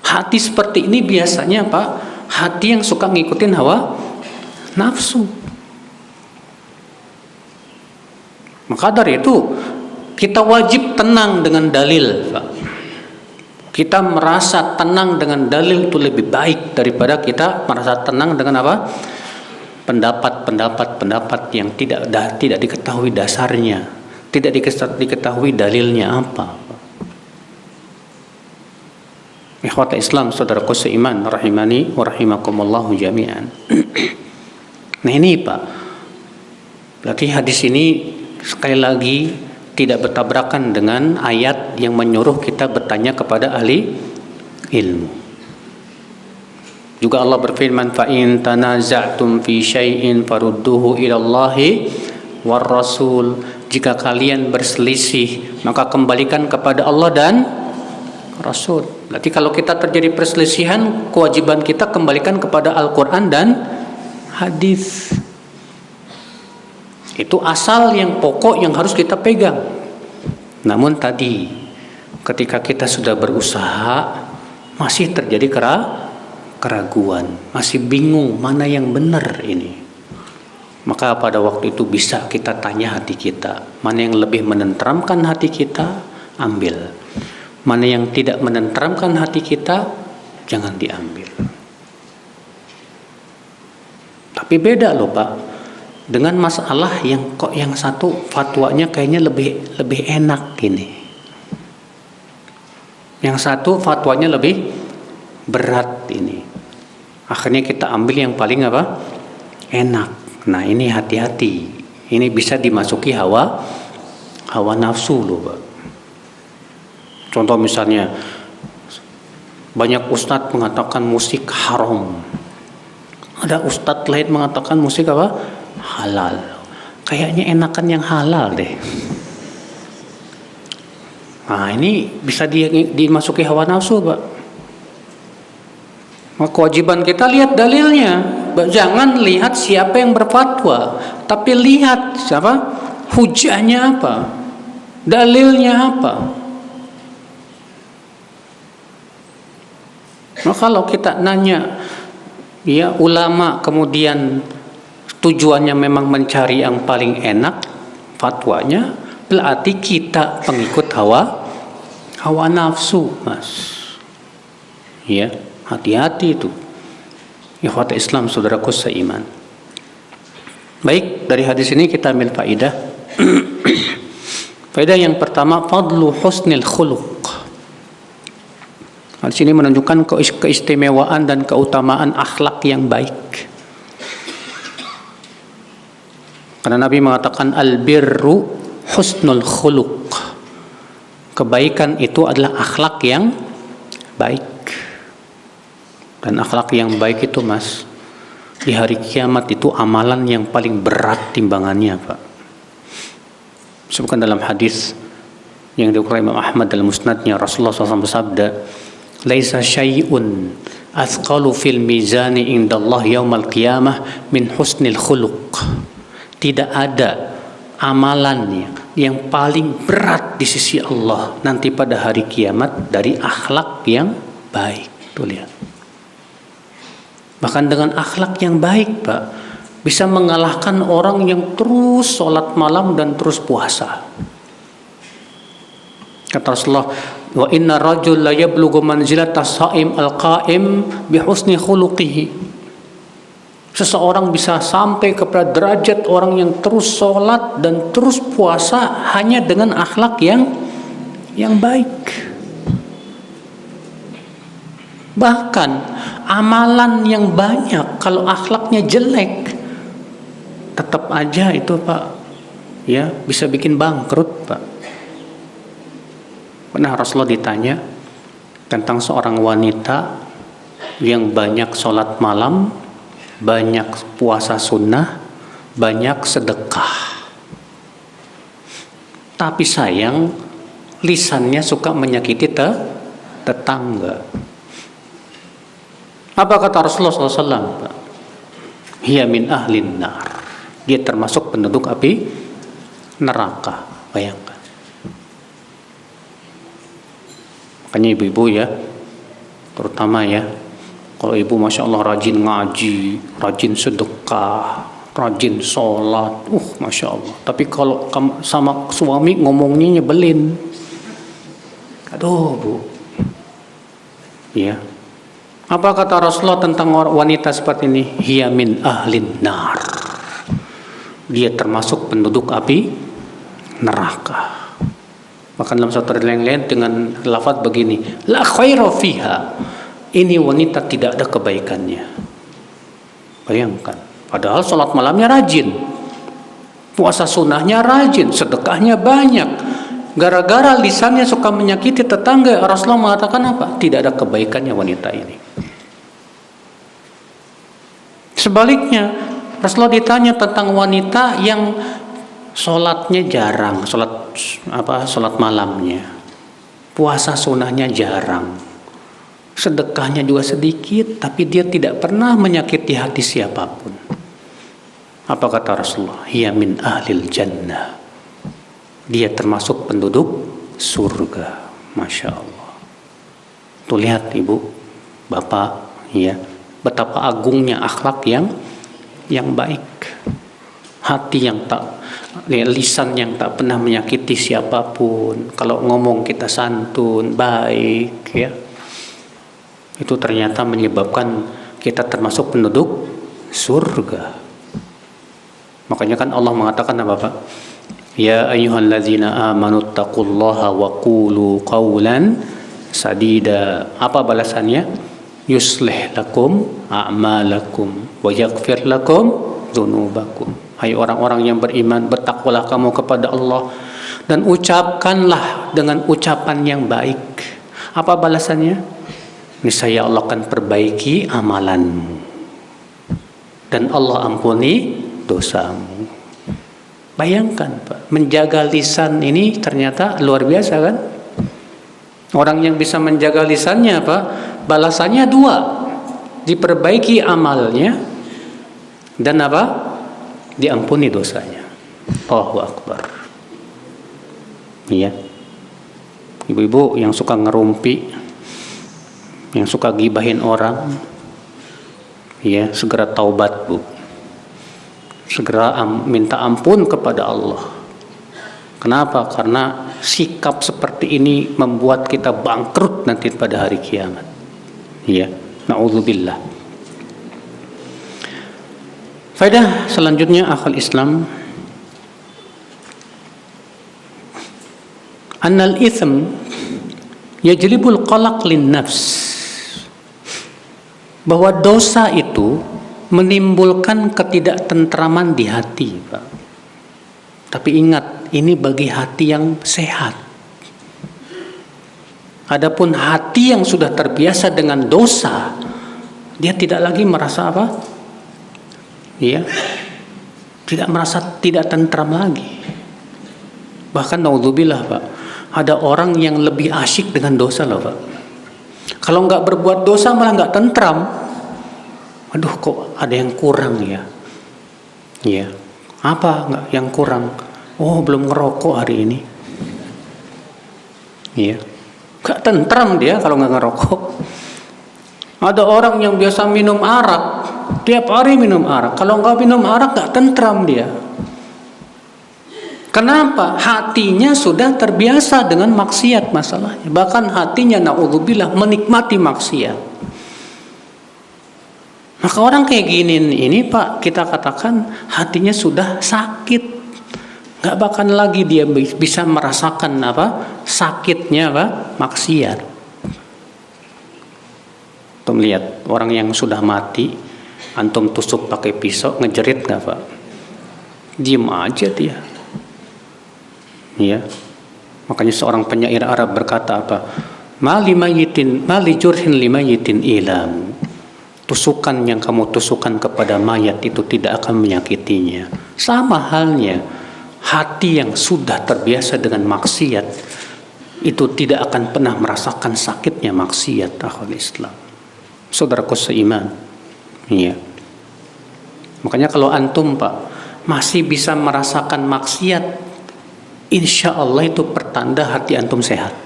Hati seperti ini biasanya, Pak, hati yang suka ngikutin hawa nafsu. Maka dari itu kita wajib tenang dengan dalil, Pak. Kita merasa tenang dengan dalil itu lebih baik daripada kita merasa tenang dengan apa? Pendapat yang tidak diketahui dasarnya, tidak diketahui dalilnya apa. Ikhwata Islam, saudaraku seiman, rahimani wa rahimakumullahu jami'an. Nah ini, Pak, berarti hadis ini sekali lagi tidak bertabrakan dengan ayat yang menyuruh kita bertanya kepada ahli ilmu. Juga Allah berfirman, fa in tanaza'tum fi syai'in farudduhu ila Allahi war Rasul. Jika kalian berselisih, maka kembalikan kepada Allah dan Rasul. Berarti kalau kita terjadi perselisihan, kewajiban kita kembalikan kepada Al-Quran dan hadis. Itu asal yang pokok yang harus kita pegang. Namun tadi ketika kita sudah berusaha masih terjadi keraguan, masih bingung mana yang benar ini. Maka pada waktu itu bisa kita tanya hati kita, mana yang lebih menenteramkan hati kita, ambil. Mana yang tidak menenteramkan hati kita, jangan diambil. Tapi beda loh Pak, dengan masalah yang kok yang satu fatwanya kayaknya lebih enak ini. Yang satu fatwanya lebih berat ini. Akhirnya kita ambil yang paling apa? Enak. Nah ini hati-hati. Ini bisa dimasuki hawa nafsu loh Pak. Contoh misalnya, banyak ustadz mengatakan musik haram. Ada ustadz lain mengatakan musik apa? Halal. Kayaknya enakan yang halal deh. Nah ini bisa dimasuki hawa nafsu Pak. Maka kewajiban kita lihat dalilnya. Jangan lihat siapa yang berfatwa, tapi lihat siapa, hujahnya apa, dalilnya apa. Nah, kalau kita nanya ya ulama kemudian tujuannya memang mencari yang paling enak fatwanya, berarti kita pengikut hawa nafsu Mas. Ya, hati-hati itu. Ikhwat Islam, saudaraku seiman. Baik, dari hadis ini kita ambil faedah. Faedah yang pertama, fadlu husnil khuluq. Hadis ini menunjukkan keistimewaan dan keutamaan akhlak yang baik. Karena Nabi mengatakan al-birru husnul khuluq. Kebaikan itu adalah akhlak yang baik. Dan akhlak yang baik itu Mas, di hari kiamat itu amalan yang paling berat timbangannya Pak. Sebutkan dalam hadis yang diriwayatkan Imam Ahmad dalam musnadnya, Rasulullah SAW bersabda, "Laisa syai'un athqalu fil mizani indallah yaumal qiyamah min husnil khuluq." Tidak ada amalan yang paling berat di sisi Allah nanti pada hari kiamat dari akhlak yang baik. Tuh lihat. Bahkan dengan akhlak yang baik Pak, bisa mengalahkan orang yang terus sholat malam dan terus puasa. Kata Rasulullah, wa inna rajul la yablughu manzilata shaim al-qaim bi husni khuluqihi. Seseorang bisa sampai kepada derajat orang yang terus sholat dan terus puasa hanya dengan akhlak yang baik. Bahkan amalan yang banyak kalau akhlaknya jelek, tetap aja itu Pak, ya bisa bikin bangkrut Pak. Pernah Rasulullah ditanya tentang seorang wanita yang banyak sholat malam, banyak puasa sunnah, banyak sedekah. Tapi sayang, lisannya suka menyakiti tetangga. Apa kata Rasulullah SAW? Hiya min ahlin nar. Dia termasuk penduduk api neraka. Bayangkan. Makanya ibu-ibu ya, terutama ya, kalau ibu Masya Allah rajin ngaji, rajin sedekah, rajin sholat, Masya Allah. Tapi kalau sama suami ngomongnya nyebelin, aduh Bu, ya. Apa kata Rasulullah tentang wanita seperti ini? Hiya min ahlin nar. Dia termasuk penduduk api neraka. Bahkan dalam satu lain dengan lafaz begini, la khaira fiha. Ini wanita tidak ada kebaikannya. Bayangkan, padahal sholat malamnya rajin, puasa sunnahnya rajin, sedekahnya banyak. Gara-gara lisannya suka menyakiti tetangga, Rasulullah mengatakan apa? Tidak ada kebaikannya wanita ini. Sebaliknya, Rasulullah ditanya tentang wanita yang sholatnya jarang, sholat malamnya, puasa sunnahnya jarang, sedekahnya juga sedikit, tapi dia tidak pernah menyakiti hati siapapun. Apa kata Rasulullah? Hiya min ahlil jannah. Dia termasuk penduduk surga. Masya Allah. Tuh lihat ibu, bapak, ya, betapa agungnya akhlak yang baik. Hati yang tak, lisan yang tak pernah menyakiti siapapun. Kalau ngomong kita santun, baik, ya. Itu ternyata menyebabkan kita termasuk penduduk surga. Makanya kan Allah mengatakan apa, Pak? Ya ayyuhalladzina amanu taqullaha wa qulu qawlan sadida. Apa balasannya? Yuslih lakum a'malakum wa yaghfir lakum dzunubakum. Hai orang-orang yang beriman, bertakwalah kamu kepada Allah dan ucapkanlah dengan ucapan yang baik. Apa balasannya? Niscaya Allah akan perbaiki amalanmu dan Allah ampuni dosamu. Bayangkan, Pak, menjaga lisan ini ternyata luar biasa kan? Orang yang bisa menjaga lisannya, Pak, balasannya dua, diperbaiki amalnya dan apa? Diampuni dosanya. Allahu Akbar. Iya. Ibu-ibu yang suka ngerumpi, yang suka gibahin orang, ya, segera taubat, Bu. Segera minta ampun kepada Allah. Kenapa? Karena sikap seperti ini membuat kita bangkrut nanti pada hari kiamat. Ya, na'udzubillah. Faedah selanjutnya akal Islam, annal itsm yajlibul qalaq lin nafs, bahwa dosa itu menimbulkan ketidaktentraman di hati, Pak. Tapi ingat, ini bagi hati yang sehat. Adapun hati yang sudah terbiasa dengan dosa, dia tidak lagi merasa apa? Ya, tidak merasa tidak tentram lagi. Bahkan naudzubillah, Pak, ada orang yang lebih asyik dengan dosa loh, Pak. Kalau nggak berbuat dosa malah nggak tentram. Aduh, kok ada yang kurang ya? Ya, apa nggak yang kurang? Oh, belum ngerokok hari ini. Ya, nggak tentram dia kalau nggak ngerokok. Ada orang yang biasa minum arak, tiap hari minum arak. Kalau nggak minum arak nggak tentram dia. Kenapa? Hatinya sudah terbiasa dengan maksiat masalahnya. Bahkan hatinya naudzubillah menikmati maksiat. Maka orang kayak gini ini, Pak, kita katakan hatinya sudah sakit. Nggak bakal lagi dia bisa merasakan apa sakitnya apa maksiat. Antum lihat orang yang sudah mati, antum tusuk pakai pisau, ngejerit nggak, Pak? Diem aja dia. Ya, makanya seorang penyair Arab berkata apa? Mali jurhin limayitin ilam. Tusukan yang kamu tusukan kepada mayat itu tidak akan menyakitinya. Sama halnya hati yang sudah terbiasa dengan maksiat itu tidak akan pernah merasakan sakitnya maksiat. Akhul Islam, saudaraku seiman. Iya. Makanya kalau antum, Pak, masih bisa merasakan maksiat, insya Allah itu pertanda hati antum sehat.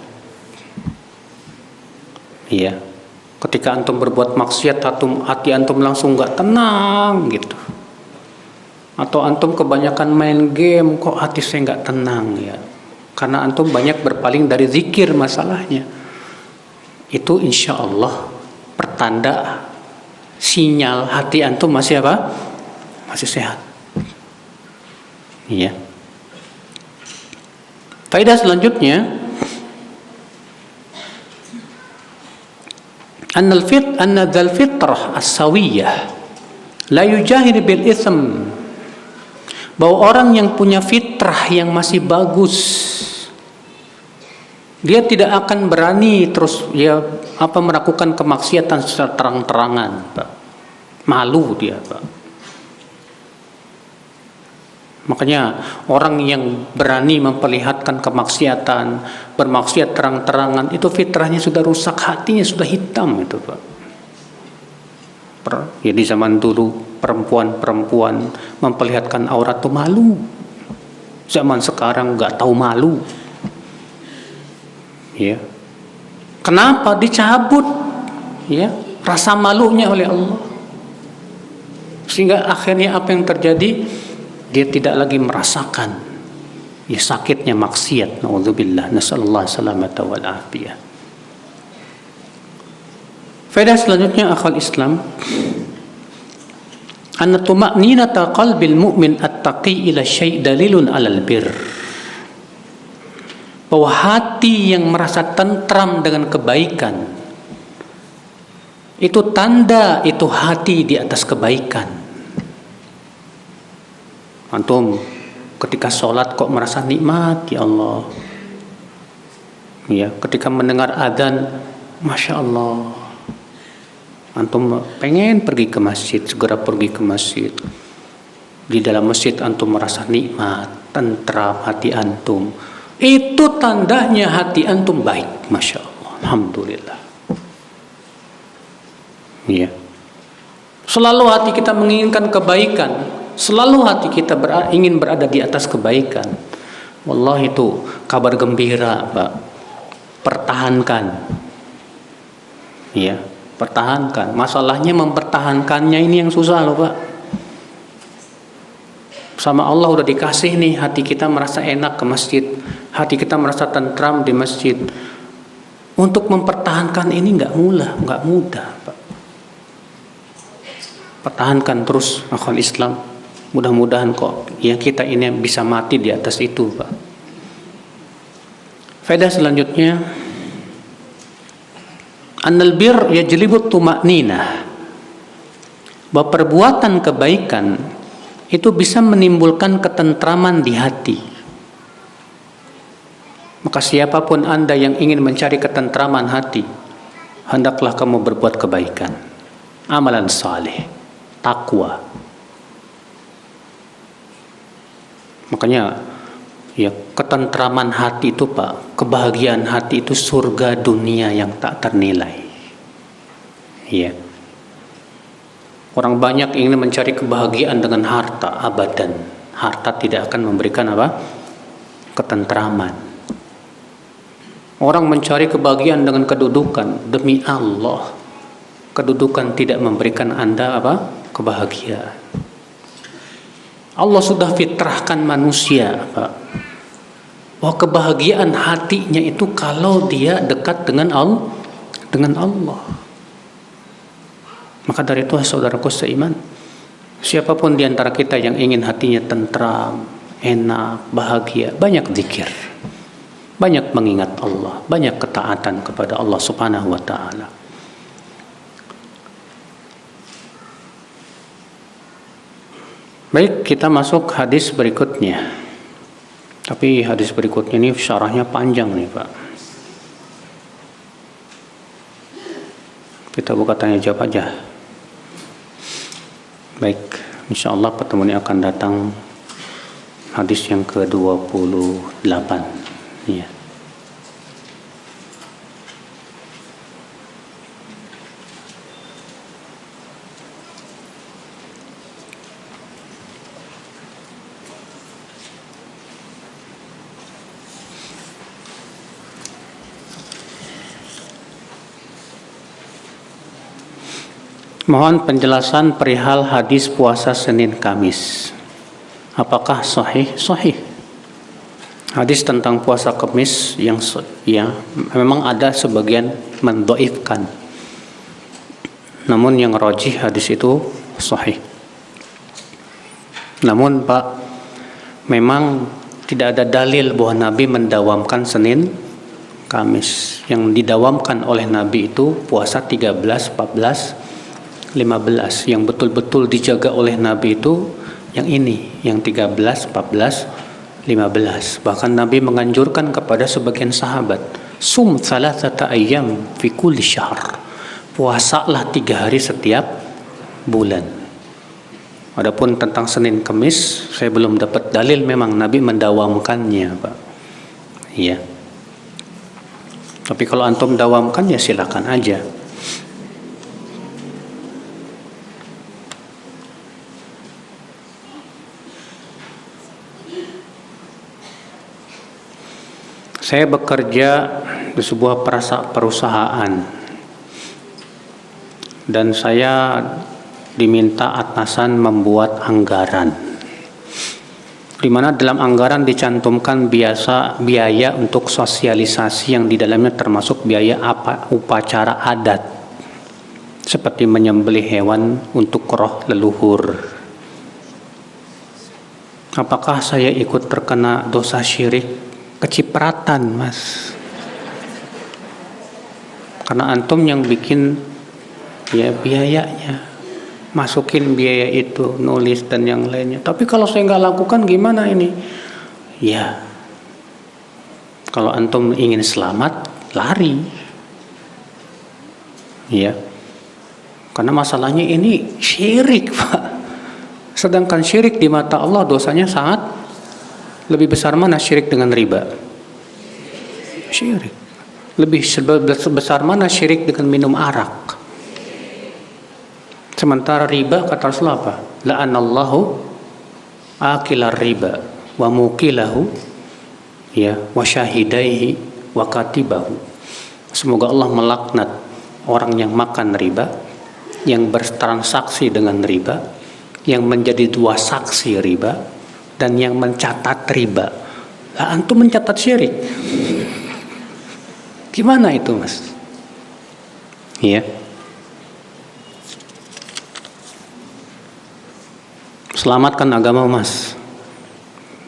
Iya. Ketika antum berbuat maksiat, hati antum langsung nggak tenang gitu. Atau antum kebanyakan main game, kok hati saya nggak tenang ya? Karena antum banyak berpaling dari zikir masalahnya. Itu insya Allah pertanda sinyal hati antum masih apa? Masih sehat. Iya. Faedah selanjutnya, anna dzal fitrah as-sawiyah la yujahir bil itsm, bahwa orang yang punya fitrah yang masih bagus, dia tidak akan berani terus melakukan kemaksiatan secara terang-terangan, Pak. Malu dia, Pak. Makanya orang yang berani memperlihatkan kemaksiatan, bermaksiat terang-terangan, itu fitrahnya sudah rusak, hatinya sudah hitam itu, Pak. Ya, di zaman dulu perempuan memperlihatkan aurat itu malu. Zaman sekarang nggak tahu malu. Ya. Kenapa dicabut? Ya, rasa malunya oleh Allah. Sehingga akhirnya apa yang terjadi? Dia tidak lagi merasakan sakitnya maksiat. Na'udzubillah, nasallallahu salamata wal afiyah. Faedah selanjutnya akhwal Islam, anna tuma'ninata qalbil mu'min at-taqi ila syai' dalilun 'alal birr. Bahwa hati yang merasa tentram dengan kebaikan itu tanda itu hati di atas kebaikan. Antum ketika sholat kok merasa nikmat, ya Allah. Ya, ketika mendengar adzan, masya Allah. Antum pengen pergi ke masjid, segera pergi ke masjid. Di dalam masjid antum merasa nikmat, tentram hati antum. Itu tandanya hati antum baik, masya Allah, alhamdulillah. Ya. Selalu hati kita menginginkan kebaikan, selalu hati kita ingin berada di atas kebaikan. Wallahi itu kabar gembira, Pak. Pertahankan. Ya, pertahankan. Masalahnya mempertahankannya ini yang susah loh, Pak. Sama Allah udah dikasih nih, hati kita merasa enak ke masjid, hati kita merasa tentram di masjid. Untuk mempertahankan ini nggak mudah, Pak. Pertahankan terus akhwal Islam. Mudah-mudahan kok ya kita ini bisa mati di atas itu, Pak. Faedah selanjutnya, annal bir yajlibut tuma'ninah. Bahwa perbuatan kebaikan itu bisa menimbulkan ketentraman di hati. Maka siapapun Anda yang ingin mencari ketentraman hati, hendaklah kamu berbuat kebaikan, amalan saleh, takwa. Makanya ya, ketentraman hati itu, Pak, kebahagiaan hati itu surga dunia yang tak ternilai. Ya. Orang banyak ingin mencari kebahagiaan dengan harta, abadan. Harta tidak akan memberikan apa? Ketentraman. Orang mencari kebahagiaan dengan kedudukan, demi Allah, kedudukan tidak memberikan Anda apa? Kebahagiaan. Allah sudah fitrahkan manusia, Pak, bahwa kebahagiaan hatinya itu kalau dia dekat dengan Allah. Maka dari itu saudaraku seiman, siapapun di antara kita yang ingin hatinya tentram, enak, bahagia, banyak zikir, banyak mengingat Allah, banyak ketaatan kepada Allah Subhanahu wa taala. Baik, kita masuk hadis berikutnya. Tapi hadis berikutnya ini syarahnya panjang nih, Pak. Kita buka tanya jawab aja. Baik, insyaallah pertemuan ini akan datang hadis yang ke-28. Ya. Mohon penjelasan perihal hadis puasa Senin Kamis. Apakah sahih? Sahih. Hadis tentang puasa Kamis yang memang ada sebagian mendhaifkan. Namun yang rajih hadis itu sahih. Namun, Pak, memang tidak ada dalil bahwa Nabi mendawamkan Senin Kamis. Yang didawamkan oleh Nabi itu puasa 13, 14, 15. Yang betul-betul dijaga oleh Nabi itu yang ini, yang 13, 14, 15. Bahkan Nabi menganjurkan kepada sebagian sahabat, sum thalathata ayyam fi kulli syahr. Puasalah 3 hari setiap bulan. Adapun tentang Senin Kamis, saya belum dapat dalil memang Nabi mendawamkannya, Pak. Iya. Tapi kalau antum dawamkan ya silakan aja. Saya bekerja di sebuah perusahaan dan saya diminta atasan membuat anggaran, di mana dalam anggaran dicantumkan biaya untuk sosialisasi yang di dalamnya termasuk biaya upacara adat seperti menyembelih hewan untuk roh leluhur. Apakah saya ikut terkena dosa syirik? Kecipratan, Mas. Karena antum yang bikin ya biayanya, masukin biaya itu, nulis dan yang lainnya. Tapi kalau saya nggak lakukan gimana ini? Ya, kalau antum ingin selamat, lari. Ya, karena masalahnya ini syirik, Pak. Sedangkan syirik di mata Allah dosanya sangat lebih besar. Mana syirik dengan riba? Syirik. Lebih besar mana syirik dengan minum arak? Sementara riba kata Rasulullah apa? La'anallahu akilar riba wa mukilahu ya wa syahidaihi wa katibahu. Semoga Allah melaknat orang yang makan riba, yang bertransaksi dengan riba, yang menjadi dua saksi riba, dan yang mencatat riba. Lah antum mencatat syirik. Gimana itu, Mas? Ya. Selamatkan agama, Mas.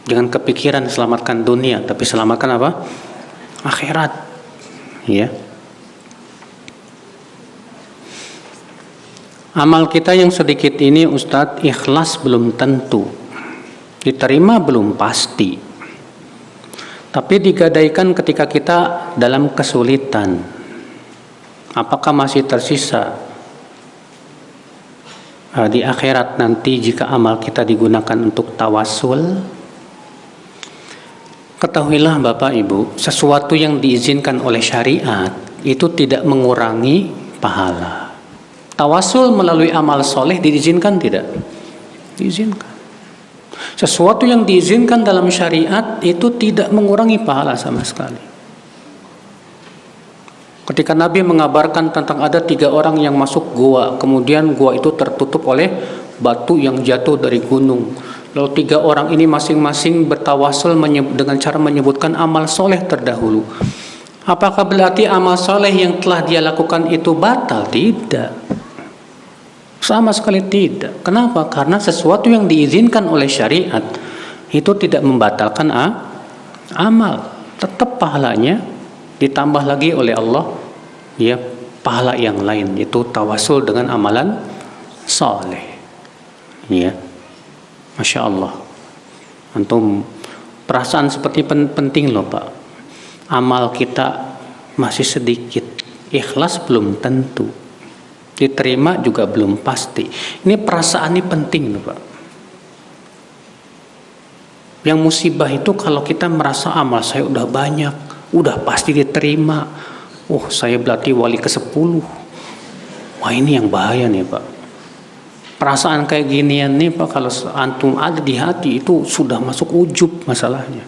Jangan kepikiran selamatkan dunia, tapi selamatkan apa? Akhirat. Ya. Amal kita yang sedikit ini, Ustadz, ikhlas belum tentu. Diterima belum pasti. Tapi digadaikan ketika kita dalam kesulitan. Apakah masih tersisa di akhirat nanti jika amal kita digunakan untuk tawasul? Ketahuilah Bapak Ibu, sesuatu yang diizinkan oleh syariat itu tidak mengurangi pahala. Tawasul melalui amal soleh diizinkan tidak? Diizinkan. Sesuatu yang diizinkan dalam syariat itu tidak mengurangi pahala sama sekali. Ketika Nabi mengabarkan tentang ada 3 orang yang masuk gua, kemudian gua itu tertutup oleh batu yang jatuh dari gunung. Lalu 3 orang ini masing-masing bertawasul dengan cara menyebutkan amal soleh terdahulu. Apakah berarti amal soleh yang telah dia lakukan itu batal? Tidak. Sama sekali tidak. Kenapa? Karena sesuatu yang diizinkan oleh syariat itu tidak membatalkan amal. Tetap pahalanya ditambah lagi oleh Allah ya pahala yang lain, yaitu tawasul dengan amalan saleh. Ya. Masya Allah. Antum perasaan seperti penting loh, Pak. Amal kita masih sedikit. Ikhlas belum tentu. Diterima juga belum pasti. Ini perasaan ini penting loh, Pak. Yang musibah itu kalau kita merasa amal saya udah banyak, udah pasti diterima. Oh, saya berarti wali ke-10. Wah, ini yang bahaya nih, Pak. Perasaan kayak ginian nih, Pak, kalau antum ada di hati itu sudah masuk ujub masalahnya.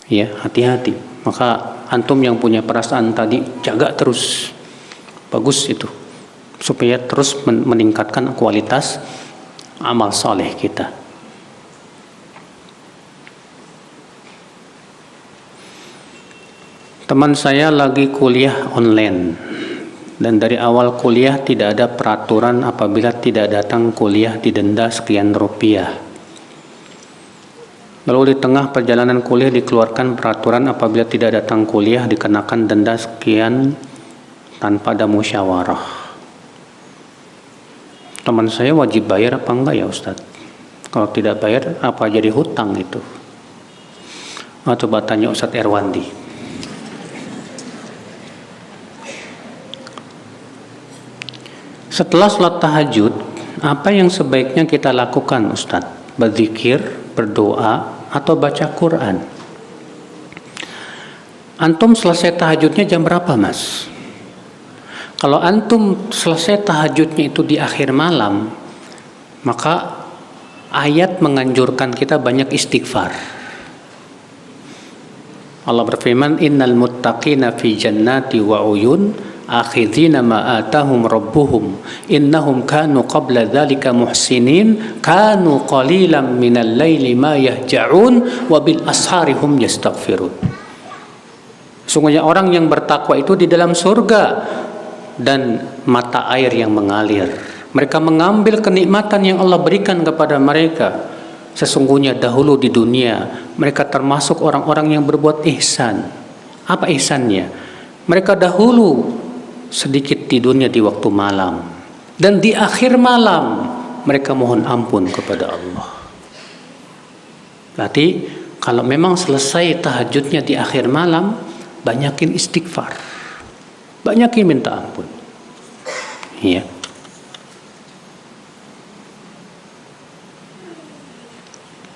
Ya, hati-hati. Maka antum yang punya perasaan tadi jaga terus. Bagus itu. Supaya terus meningkatkan kualitas amal soleh kita. Teman saya lagi kuliah online dan dari awal kuliah tidak ada peraturan apabila tidak datang kuliah didenda sekian rupiah. Lalu di tengah perjalanan kuliah dikeluarkan peraturan apabila tidak datang kuliah dikenakan denda sekian tanpa ada musyawarah. Teman saya wajib bayar apa enggak ya Ustadz? Kalau tidak bayar apa jadi hutang itu? Coba tanya Ustadz Erwandi. Setelah sholat tahajud, apa yang sebaiknya kita lakukan Ustadz? Berzikir, berdoa, atau baca Quran? Antum selesai tahajudnya jam berapa, Mas? Kalau antum selesai tahajudnya itu di akhir malam, maka ayat menganjurkan kita banyak istighfar. Allah berfirman, innal muttaqina fi jannati wa uyun akhidhina ma atahum rabbuhum innahum kanu qabla dzalika muhsinin kanu qalilan minal laili ma yahja'un wa bil ashari hum yastaghfirun. Sungguhnya orang yang bertakwa itu di dalam surga dan mata air yang mengalir. Mereka mengambil kenikmatan yang Allah berikan kepada mereka. Sesungguhnya dahulu di dunia mereka termasuk orang-orang yang berbuat ihsan. Apa ihsannya? Mereka dahulu sedikit tidurnya di waktu malam, dan di akhir malam mereka mohon ampun kepada Allah. Berarti kalau memang selesai tahajudnya di akhir malam, banyakin istighfar, banyakin minta ampun. Iya.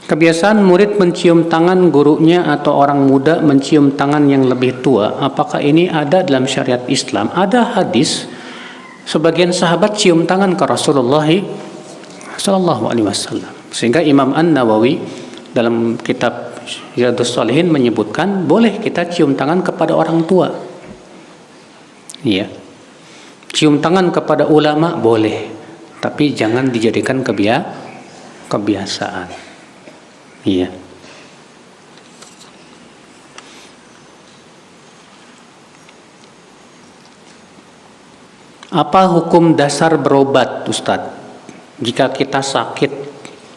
Kebiasaan murid mencium tangan gurunya atau orang muda mencium tangan yang lebih tua, apakah ini ada dalam syariat Islam? Ada hadis sebagian sahabat cium tangan ke Rasulullah sallallahu alaihi wasallam. Sehingga Imam An-Nawawi dalam kitab Riyadhus Shalihin menyebutkan boleh kita cium tangan kepada orang tua. Iya. Cium tangan kepada ulama boleh, tapi jangan dijadikan kebiasaan. Iya. Apa hukum dasar berobat, Ustadz? Jika kita sakit,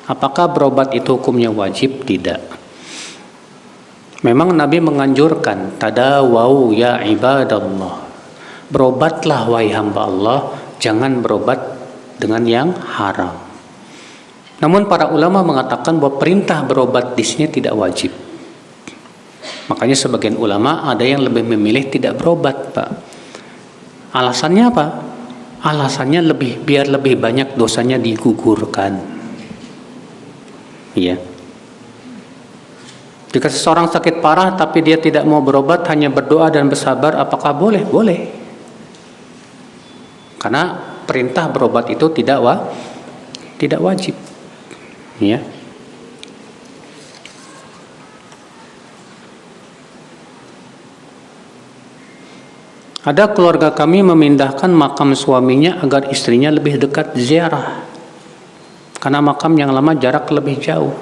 apakah berobat itu hukumnya wajib? Tidak. Memang Nabi menganjurkan, tadawau ya ibadallah. Berobatlah wahai hamba Allah, jangan berobat dengan yang haram. Namun para ulama mengatakan bahwa perintah berobat di sini tidak wajib. Makanya sebagian ulama ada yang lebih memilih tidak berobat, Pak. Alasannya apa? Alasannya biar lebih banyak dosanya digugurkan. Iya. Jika seseorang sakit parah tapi dia tidak mau berobat, hanya berdoa dan bersabar, apakah boleh? Boleh. Karena perintah berobat itu tidak wajib. Ya. Ada keluarga kami memindahkan makam suaminya agar istrinya lebih dekat ziarah. Karena makam yang lama jarak lebih jauh.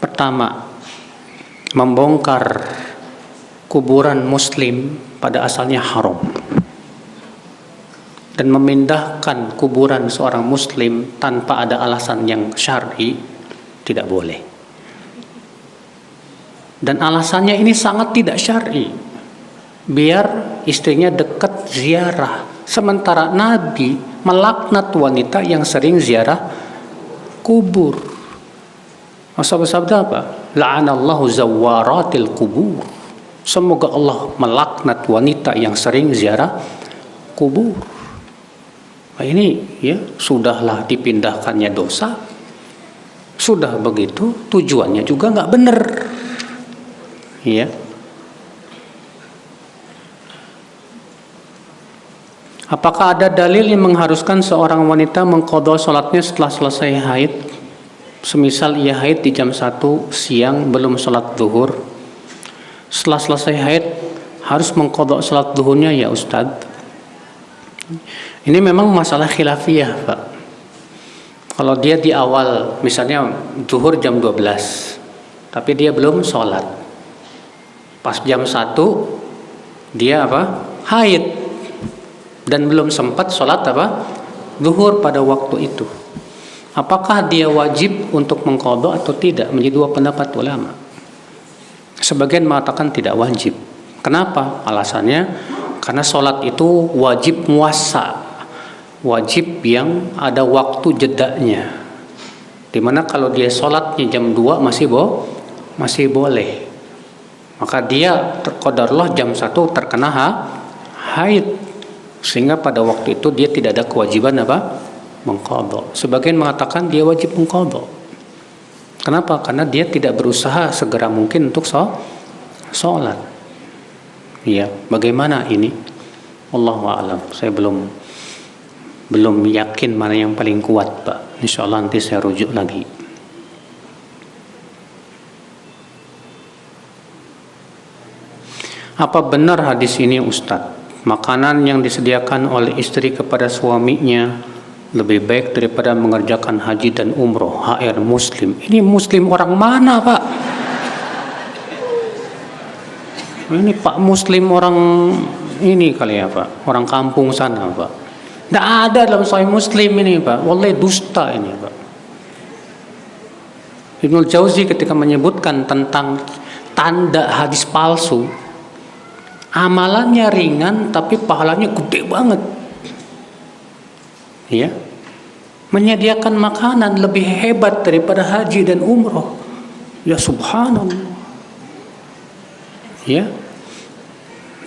Pertama, membongkar kuburan muslim pada asalnya haram. Dan memindahkan kuburan seorang muslim tanpa ada alasan yang syar'i tidak boleh. Dan alasannya ini sangat tidak syar'i. Biar istrinya dekat ziarah. Sementara Nabi melaknat wanita yang sering ziarah kubur. Sabda apa? La'anallahu zawwaratil kubur. Semoga Allah melaknat wanita yang sering ziarah kubur. Nah, ini ya sudahlah dipindahkannya dosa, sudah begitu tujuannya juga nggak benar, ya. Apakah ada dalil yang mengharuskan seorang wanita mengqadha salatnya setelah selesai haid? Semisal ia haid di jam 1 siang belum salat zuhur, setelah selesai haid harus mengqadha salat zuhurnya ya Ustadz? Ini memang masalah khilafiyah, Pak. Kalau dia di awal, misalnya zuhur jam 12, tapi dia belum sholat. Pas jam 1, dia haid. Dan belum sempat sholat zuhur pada waktu itu. Apakah dia wajib untuk mengqadha atau tidak? Menjadi dua pendapat ulama. Sebagian mengatakan tidak wajib. Kenapa? Alasannya, karena sholat itu wajib muwassa, wajib yang ada waktu jedanya. Dimana kalau dia sholatnya jam 2 masih boleh. Maka dia qadarullah jam 1 terkena haid. Sehingga pada waktu itu dia tidak ada kewajiban mengqadha. Sebagian mengatakan dia wajib mengqadha. Kenapa? Karena dia tidak berusaha segera mungkin untuk sholat. Ya, bagaimana ini? Wallahu a'lam. Saya belum yakin mana yang paling kuat, Pak. Insyaallah nanti saya rujuk lagi. Apa benar hadis ini, Ustadz? makanan yang disediakan oleh istri kepada suaminya lebih baik daripada mengerjakan haji dan umroh. HR Muslim. Ini Muslim orang mana, Pak? Ini Pak Muslim orang ini kali ya, Pak, orang kampung sana, Pak. Tidak ada dalam Sahih Muslim ini, Pak. Wallahi dusta ini, Pak. Ibnul Jauzi ketika menyebutkan tentang tanda hadis palsu, amalannya ringan tapi pahalanya gede banget. Ya, menyediakan makanan lebih hebat daripada haji dan umroh. Ya subhanallah. Ya,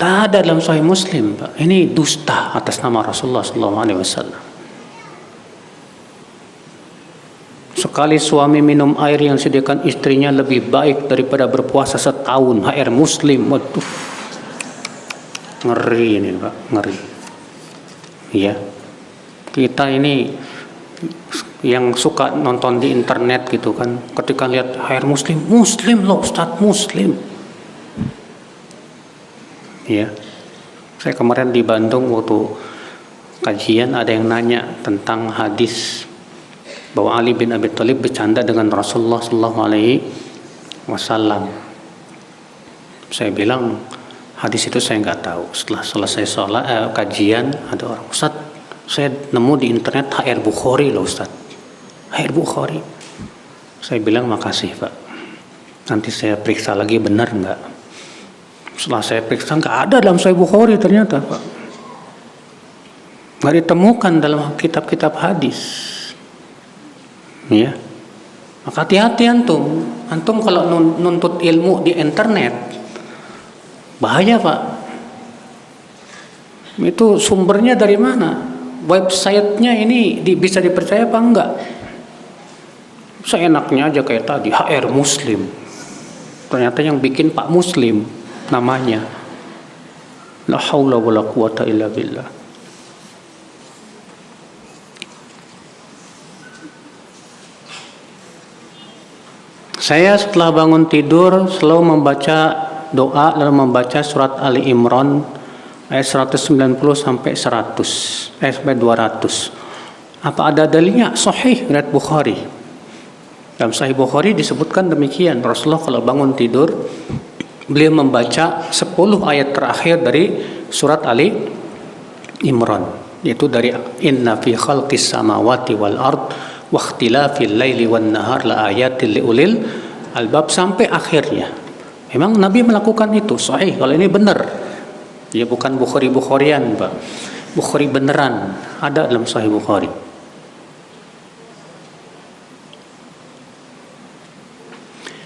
tak ada dalam Sahih Muslim, Pak. Ini dusta atas nama Rasulullah SAW. Sekali suami minum air yang disediakan istrinya lebih baik daripada berpuasa setahun. HR Muslim. Waduh, ngeri ini, Pak, ngeri. Ya, kita ini yang suka nonton di internet gitu kan, ketika lihat HR Muslim, Muslim loh Ustadz, Muslim. Ya, saya kemarin di Bandung waktu kajian ada yang nanya tentang hadis bahwa Ali bin Abi Thalib bercanda dengan Rasulullah SAW. Saya bilang hadis itu saya nggak tahu. Setelah selesai kajian ada orang, Ustaz, saya nemu di internet HR Bukhari loh Ustaz. HR Bukhari. Saya bilang makasih Pak. Nanti saya periksa lagi benar nggak. Setelah saya periksa nggak ada dalam Sahih Bukhari ternyata Pak. Nggak ditemukan dalam kitab-kitab hadis. Ya, maka hati-hati antum. Antum kalau nuntut ilmu di internet bahaya Pak. Itu sumbernya dari mana? Websitenya ini bisa dipercaya apa enggak? Seenaknya aja kayak tadi HR Muslim. Ternyata yang bikin Pak Muslim namanya. La haula wala quwata illa billah. Saya setelah bangun tidur selalu membaca doa lalu membaca surat Ali Imran ayat 190 sampai 100 sampai 200. Apa ada dalilnya? Sahih riwayat Bukhari. Dalam Sahih Bukhari disebutkan demikian, Rasulullah kalau bangun tidur beliau membaca 10 ayat terakhir dari surat Ali Imran, yaitu dari inna fi khalqis samawati wal ard wa ikhtilafil laili wan nahar la ayatil liulil albab sampai akhirnya. Memang Nabi melakukan itu, sahih kalau ini benar. Ya bukan Bukhari-Bukharian, Pak. Bukhari beneran ada dalam Sahih Bukhari.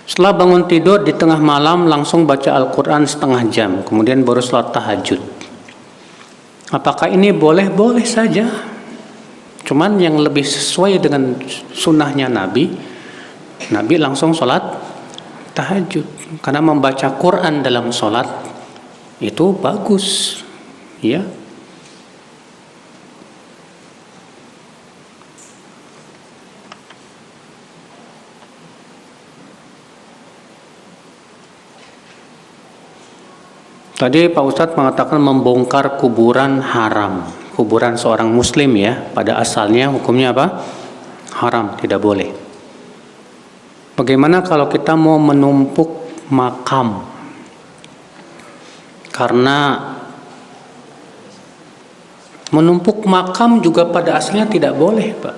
Setelah bangun tidur di tengah malam langsung baca Al-Quran setengah jam, kemudian baru sholat tahajud. Apakah ini boleh? Boleh saja. Cuman yang lebih sesuai dengan sunnahnya Nabi langsung sholat tahajud. Karena membaca Quran dalam sholat itu bagus, ya. Tadi Pak Ustadz mengatakan membongkar kuburan haram. Kuburan seorang muslim ya, pada asalnya hukumnya apa? Haram, tidak boleh. Bagaimana kalau kita mau menumpuk makam? Karena menumpuk makam juga pada asalnya tidak boleh, Pak.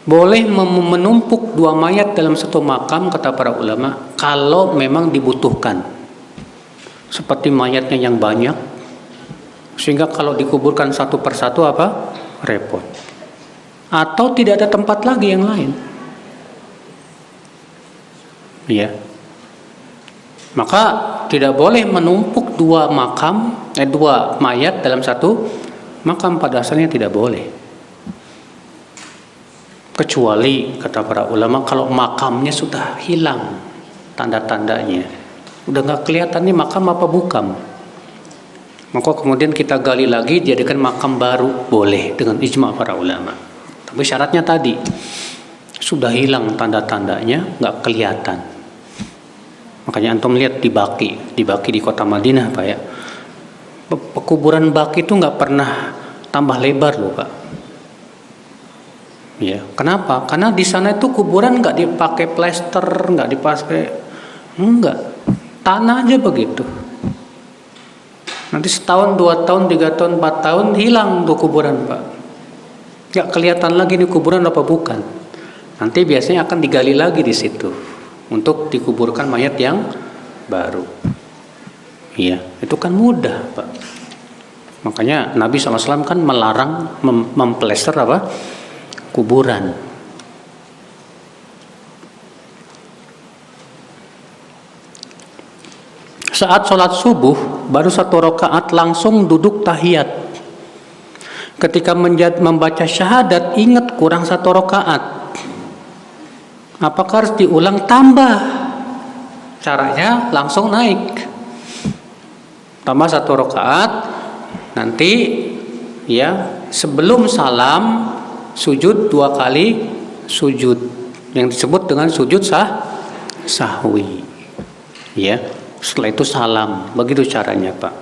Boleh menumpuk 2 mayat dalam satu makam kata para ulama kalau memang dibutuhkan. Seperti mayatnya yang banyak, sehingga kalau dikuburkan satu persatu apa? Repot. Atau tidak ada tempat lagi yang lain. Ya. Maka tidak boleh menumpuk 2 mayat dalam satu makam, pada asalnya tidak boleh. Kecuali kata para ulama kalau makamnya sudah hilang tanda-tandanya. Udah nggak kelihatan nih makam apa bukan. Maka kemudian kita gali lagi jadikan makam baru, boleh dengan ijma para ulama. Tapi syaratnya tadi sudah hilang tanda-tandanya, nggak kelihatan. Makanya antum lihat di Baqi di kota Madinah Pak ya. Kuburan bak itu nggak pernah tambah lebar loh Pak. Ya, kenapa? Karena di sana itu kuburan nggak dipakai plester, nggak dipakai, enggak, tanah aja begitu. Nanti setahun, 2 tahun, 3 tahun, 4 tahun hilang tuh kuburan Pak. Nggak kelihatan lagi ini kuburan apa bukan. Nanti biasanya akan digali lagi di situ untuk dikuburkan mayat yang baru. Iya, itu kan mudah Pak. Makanya Nabi SAW kan melarang memplester apa? Kuburan. Saat sholat subuh baru 1 rakaat langsung duduk tahiyat. Ketika membaca syahadat ingat kurang 1 rakaat. Apakah harus diulang tambah? Caranya langsung naik. Tambah 1 rakaat. Nanti ya sebelum salam sujud 2 kali sujud yang disebut dengan sujud sahwi. Ya, setelah itu salam. Begitu caranya, Pak.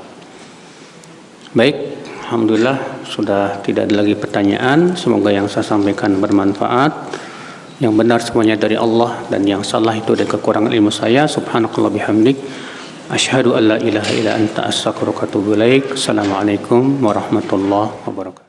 Baik, alhamdulillah sudah tidak ada lagi pertanyaan. Semoga yang saya sampaikan bermanfaat. Yang benar semuanya dari Allah dan yang salah itu dari kekurangan ilmu saya. Subhanakallah bihamdik. Asyhadu an la ilaha illa anta astaghfiruka wa atubu ilaik. Assalamualaikum warahmatullahi wabarakatuh.